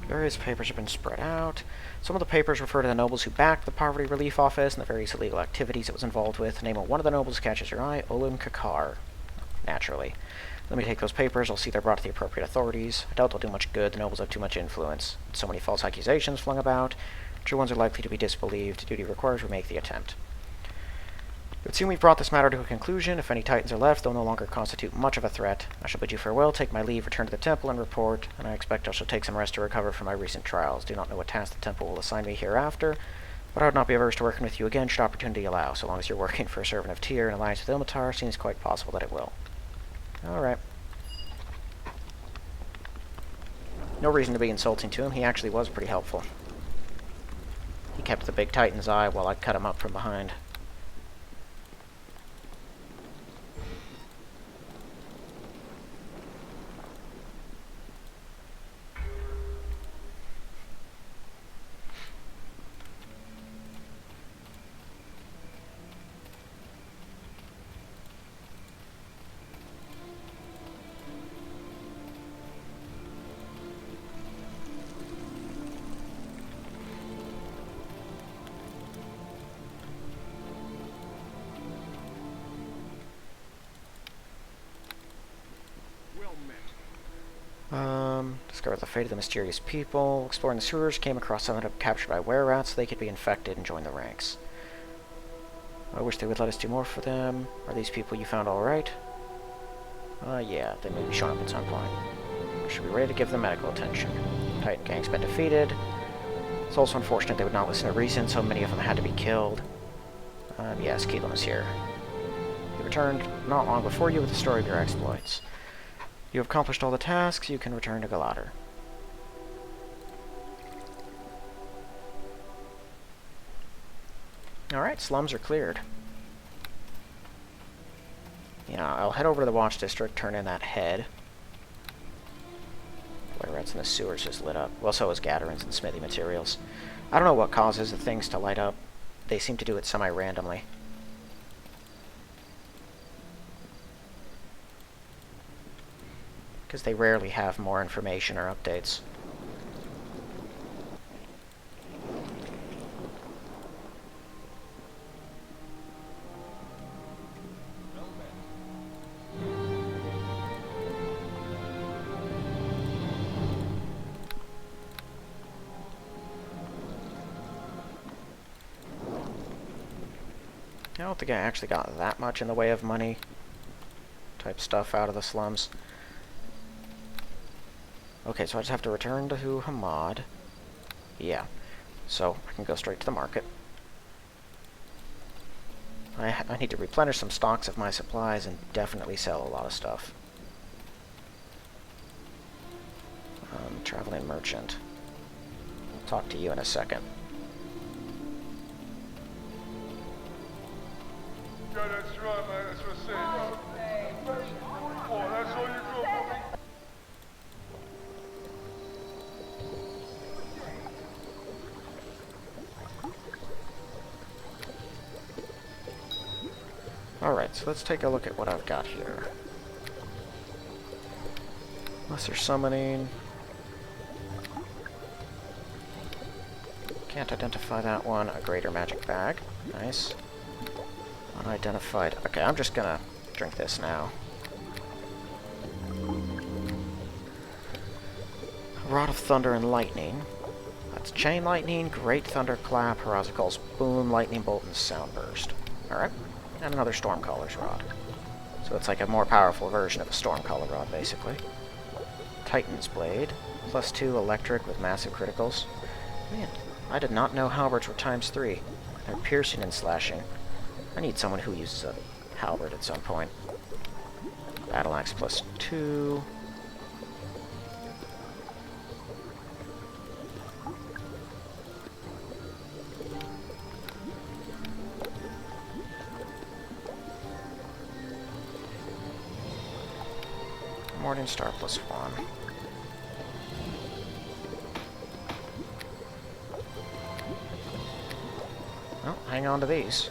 Various papers have been spread out. Some of the papers refer to the nobles who backed the Poverty Relief Office and the various illegal activities it was involved with. The name of one of the nobles catches your eye, Olum Kakar. Naturally. Let me take those papers. I'll see they're brought to the appropriate authorities. I doubt they'll do much good. The nobles have too much influence. So many false accusations flung about. True ones are likely to be disbelieved. Duty requires we make the attempt. It would seem we've brought this matter to a conclusion. If any Titans are left, they'll no longer constitute much of a threat. I shall bid you farewell, take my leave, return to the temple, and report, and I expect I shall take some rest to recover from my recent trials. Do not know what task the temple will assign me hereafter, but I would not be averse to working with you again should opportunity allow, so long as you're working for a servant of Tyr in alliance with Ilmatar, seems quite possible that it will. Alright. No reason to be insulting to him. He actually was pretty helpful. He kept the big Titan's eye while I cut him up from behind. Discovered the fate of the mysterious people. Exploring the sewers, came across some that had captured by were-rats so they could be infected and join the ranks. I wish they would let us do more for them. Are these people you found alright? Yeah, they may be showing up at some point. Should be ready to give them medical attention. Titan gang's been defeated. It's also unfortunate they would not listen to reason, so many of them had to be killed. Yes, Keelan is here. He returned not long before you with the story of your exploits. You have accomplished all the tasks, you can return to Galadar. Alright, slums are cleared. Yeah, I'll head over to the Watch District, turn in that head. Where rats in the sewers just lit up. Well, so is Gatterins and Smithy materials. I don't know what causes the things to light up. They seem to do it semi-randomly. Because they rarely have more information or updates. I don't think I actually got that much in the way of money type stuff out of the slums. Okay, so I just have to return to Hamad. Yeah, so I can go straight to the market. I need to replenish some stocks of my supplies and definitely sell a lot of stuff. Traveling merchant. I'll talk to you in a second. Yeah, that's right, mate. That's what I said. Oh, that's all you got for me? Alright, so let's take a look at what I've got here. Lesser summoning. Can't identify that one. A greater magic bag. Nice. Unidentified. Okay, I'm just gonna drink this now. Rod of Thunder and Lightning. That's Chain Lightning, Great Thunderclap, Horazical's Boom, Lightning Bolt, and Soundburst. Alright. And another Stormcaller's Rod. So it's like a more powerful version of a Stormcaller Rod, basically. Titan's Blade. +2 electric with massive criticals. Man, I did not know halberds were ×3. They're piercing and slashing. I need someone who uses a halberd at some point. Battle axe +2. Morningstar +1. Well, hang on to these.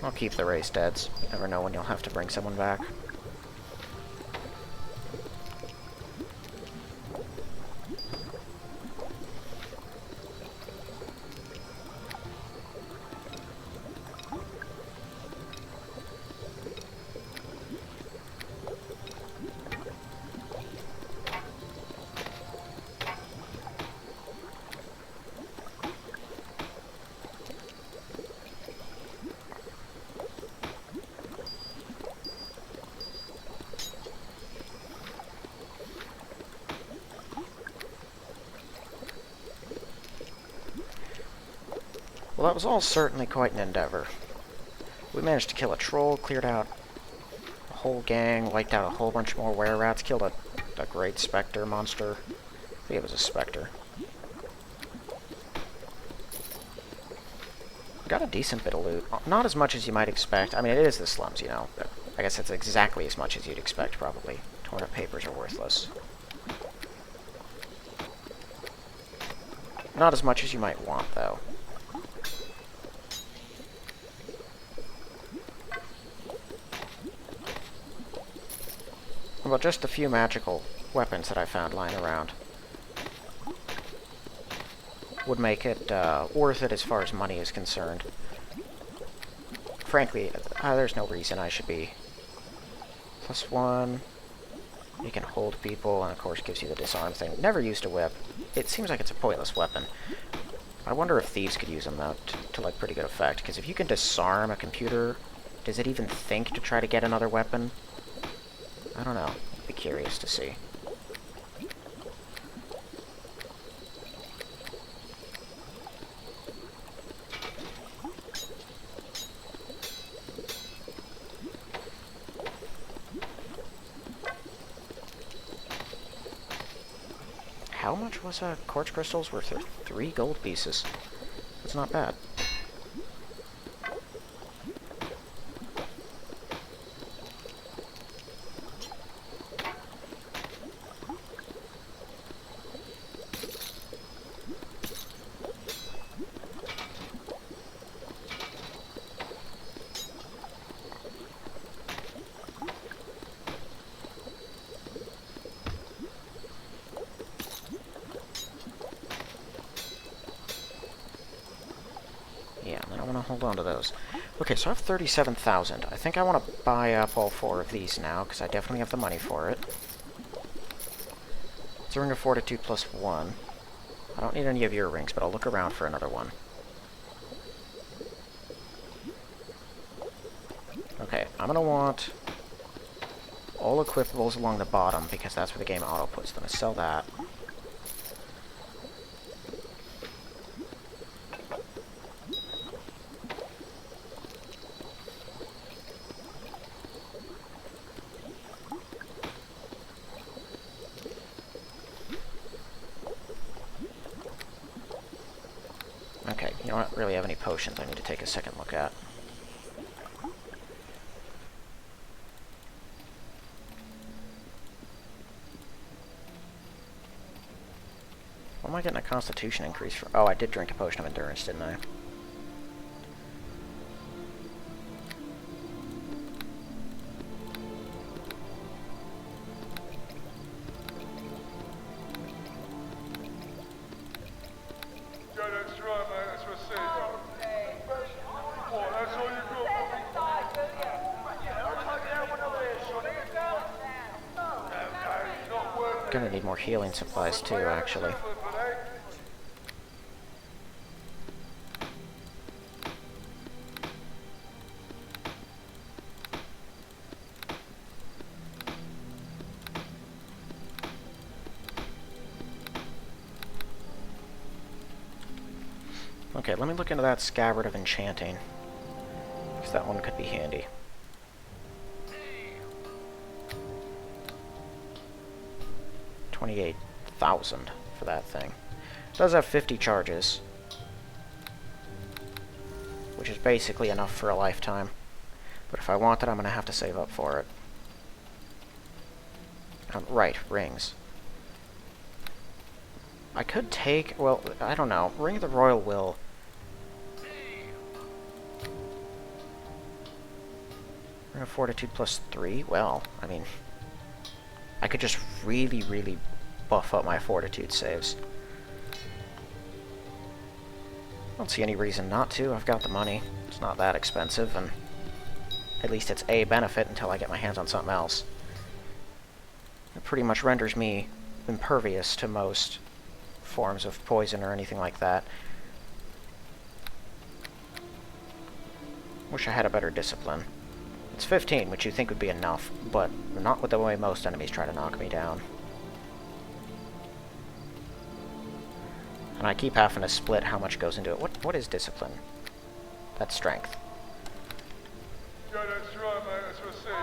I'll keep the race deads. You never know when you'll have to bring someone back. Well, that was all certainly quite an endeavor. We managed to kill a troll, cleared out a whole gang, wiped out a whole bunch more were-rats, killed a great specter monster. I think it was a specter. Got a decent bit of loot. Not as much as you might expect. I mean, it is the slums, you know. But I guess it's exactly as much as you'd expect, probably. Torn up papers are worthless. Not as much as you might want, though. Well, just a few magical weapons that I found lying around would make it worth it as far as money is concerned. Frankly, there's no reason I should be. +1. You can hold people, and of course gives you the disarm thing. Never used a whip. It seems like it's a pointless weapon. I wonder if thieves could use them, though, to like pretty good effect. Because if you can disarm a computer, does it even think to try to get another weapon? I don't know. I'd be curious to see. how much was quartz crystals worth? 3 gold pieces. That's not bad. Yeah, and I want to hold on to those. Okay, so I have 37,000. I think I want to buy up all 4 of these now, because I definitely have the money for it. It's a ring of fortitude plus 1. I don't need any of your rings, but I'll look around for another one. Okay, I'm going to want all equipables along the bottom, because that's where the game auto puts them. I sell that. Okay, you don't really have any potions I need to take a second look at. What am I getting a constitution increase for? Oh, I did drink a potion of endurance, didn't I? Yeah, that's right, mate. That's what I said. What, that's all you got? Not worth Gonna need more healing supplies too, actually. Okay, let me look into that scabbard of enchanting, because that one could be handy. $28,000 for that thing. It does have 50 charges, which is basically enough for a lifetime. But if I want it, I'm going to have to save up for it. Right, rings. I could take, well, I don't know, Ring of the Royal Will. Ring of Fortitude plus 3? Well, I mean, I could just really, really buff up my Fortitude saves. I don't see any reason not to. I've got the money. It's not that expensive, and at least it's a benefit until I get my hands on something else. It pretty much renders me impervious to most forms of poison or anything like that. Wish I had a better discipline. It's 15, which you think would be enough, but not with the way most enemies try to knock me down. And I keep having to split how much goes into it. What is discipline? That's strength. Yeah, that's right, mate. That's what I said.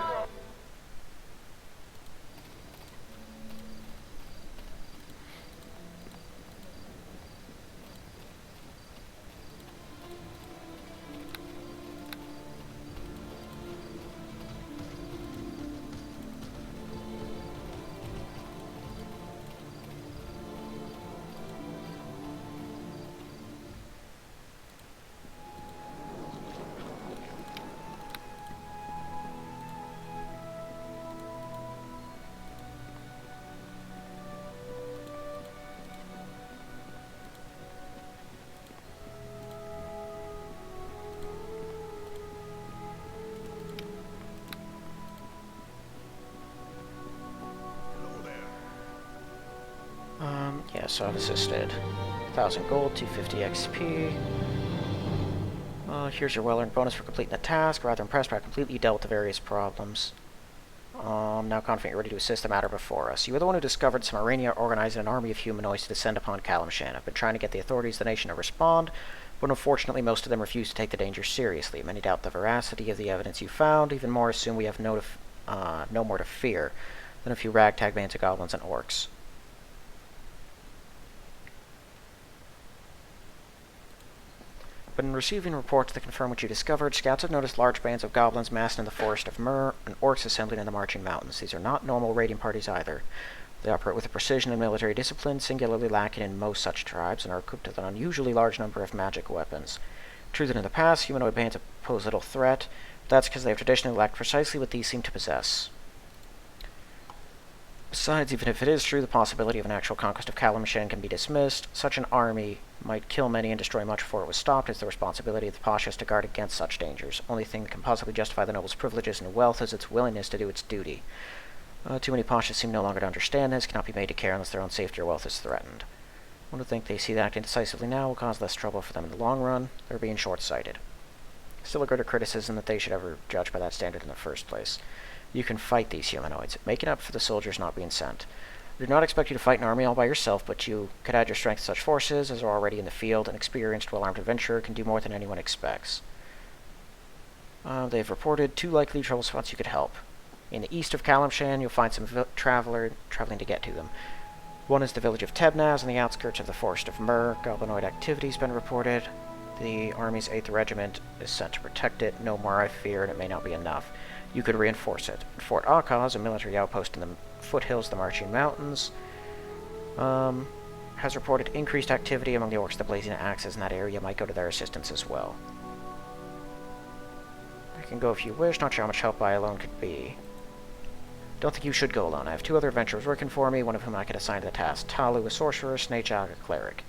Yeah, so I've assisted. 1,000 gold, 250 XP. Here's your well-earned bonus for completing the task. Rather impressed by how completely you dealt with the various problems. Now confident you're ready to assist the matter before us. You were the one who discovered some Arania organizing an army of humanoids to descend upon Kalimshan. I've been trying to get the authorities of the nation to respond, but unfortunately most of them refuse to take the danger seriously. Many doubt the veracity of the evidence you found. Even more assume we have no more to fear than a few ragtag bands of goblins and orcs. When receiving reports that confirm what you discovered, scouts have noticed large bands of goblins massed in the forest of Myrrh and orcs assembling in the marching mountains. These are not normal raiding parties either. They operate with a precision and military discipline singularly lacking in most such tribes, and are equipped with an unusually large number of magic weapons. True that in the past, humanoid bands have posed little threat, but that's because they have traditionally lacked precisely what these seem to possess. Besides, even if it is true, the possibility of an actual conquest of Kalimshan can be dismissed. Such an army might kill many and destroy much before it was stopped. It's the responsibility of the Pasha to guard against such dangers. Only thing that can possibly justify the noble's privileges and wealth is its willingness to do its duty. Too many Pashas seem no longer to understand this, cannot be made to care unless their own safety or wealth is threatened. One would think they see that acting decisively now will cause less trouble for them in the long run. They're being short-sighted. Still a greater criticism that they should ever judge by that standard in the first place. You can fight these humanoids, making up for the soldiers not being sent. I do not expect you to fight an army all by yourself, but you could add your strength to such forces as are already in the field. An experienced, well-armed adventurer can do more than anyone expects. They've reported 2 likely trouble spots you could help. In the east of Kalimshan, you'll find some traveling to get to them. One is the village of Tebnaz on the outskirts of the forest of Myrrh. Goblinoid activity has been reported. The army's 8th Regiment is sent to protect it. No more, I fear, and it may not be enough. You could reinforce it. Fort Akaz, a military outpost in the foothills of the Marching Mountains, has reported increased activity among the orcs with the blazing axes in that area. Might go to their assistance as well. I can go if you wish. Not sure how much help I alone could be. Don't think you should go alone. I have 2 other adventurers working for me, one of whom I could assign to the task. Talu, a sorcerer, Snejag, a cleric.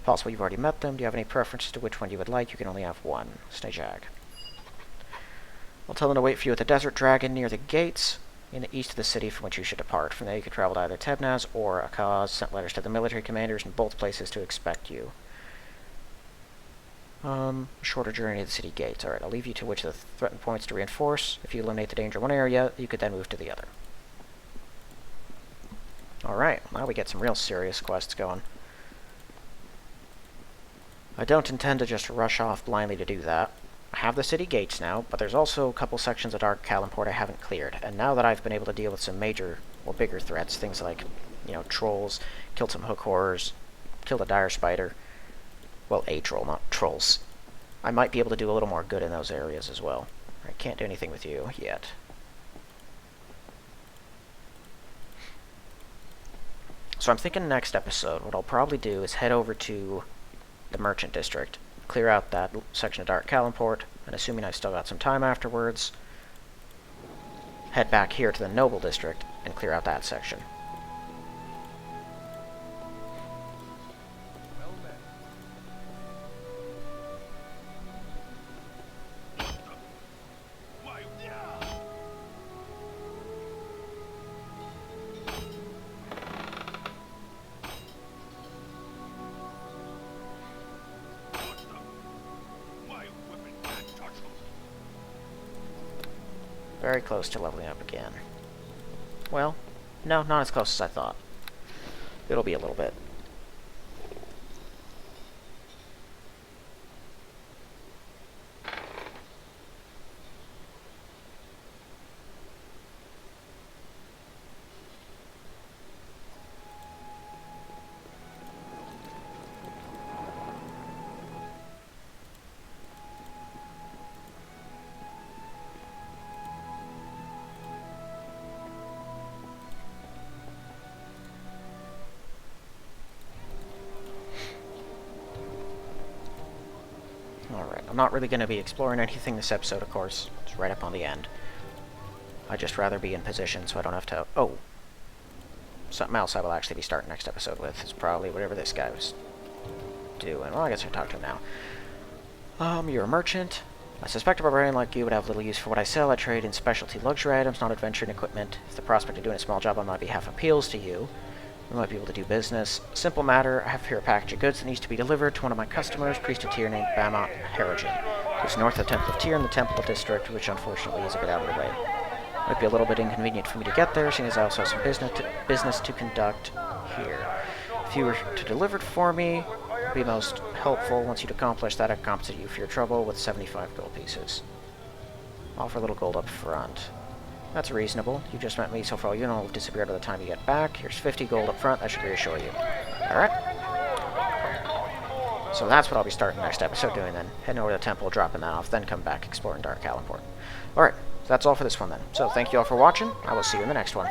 Possible you've already met them. Do you have any preference to which one you would like? You can only have one. Snejag. I'll tell them to wait for you at the Desert Dragon near the gates in the east of the city from which you should depart. From there you could travel to either Tebnaz or Akaz. Sent letters to the military commanders in both places to expect you. Shorter journey to the city gates. Alright, I'll leave you to which of the threatened points to reinforce. If you eliminate the danger in one area, you could then move to the other. Alright, now we get some real serious quests going. I don't intend to just rush off blindly to do that. I have the city gates now, but there's also a couple sections of Dark Kalimport I haven't cleared, and now that I've been able to deal with some major or bigger threats, things like, trolls, killed some hook horrors, killed a dire spider, well, a troll, not trolls, I might be able to do a little more good in those areas as well. I can't do anything with you yet. So I'm thinking next episode, what I'll probably do is head over to the Merchant District, clear out that section of Dark Kalimport, and assuming I've still got some time afterwards, head back here to the Noble District and clear out that section. Very close to leveling up again. Well, no, not as close as I thought. It'll be a little bit. Alright, I'm not really going to be exploring anything this episode, of course. It's right up on the end. I'd just rather be in position so I don't have to... Oh! Something else I will actually be starting next episode with is probably whatever this guy was doing. Well, I guess I can talk to him now. You're a merchant. I suspect a barbarian like you would have little use for what I sell. I trade in specialty luxury items, not adventure and equipment. If the prospect of doing a small job on my behalf appeals to you, we might be able to do business. Simple matter, I have here a package of goods that needs to be delivered to one of my customers, priest of Tyr named Bamot Harrigan. It's north of the Temple of Tyr in the Temple District, which unfortunately is a bit out of the way. Might be a little bit inconvenient for me to get there, seeing as I also have some business to conduct here. If you were to deliver it for me, it would be most helpful. Once you'd accomplish that, I'd compensate you for your trouble with 75 gold pieces. Offer a little gold up front. That's reasonable. You just met me, so for all you know, will disappear by the time you get back. Here's 50 gold up front. That should reassure you. Alright. So that's what I'll be starting next episode doing then. Heading over to the temple, dropping that off, then come back, exploring Dark Allenport. Alright, that's all for this one then. So thank you all for watching. I will see you in the next one.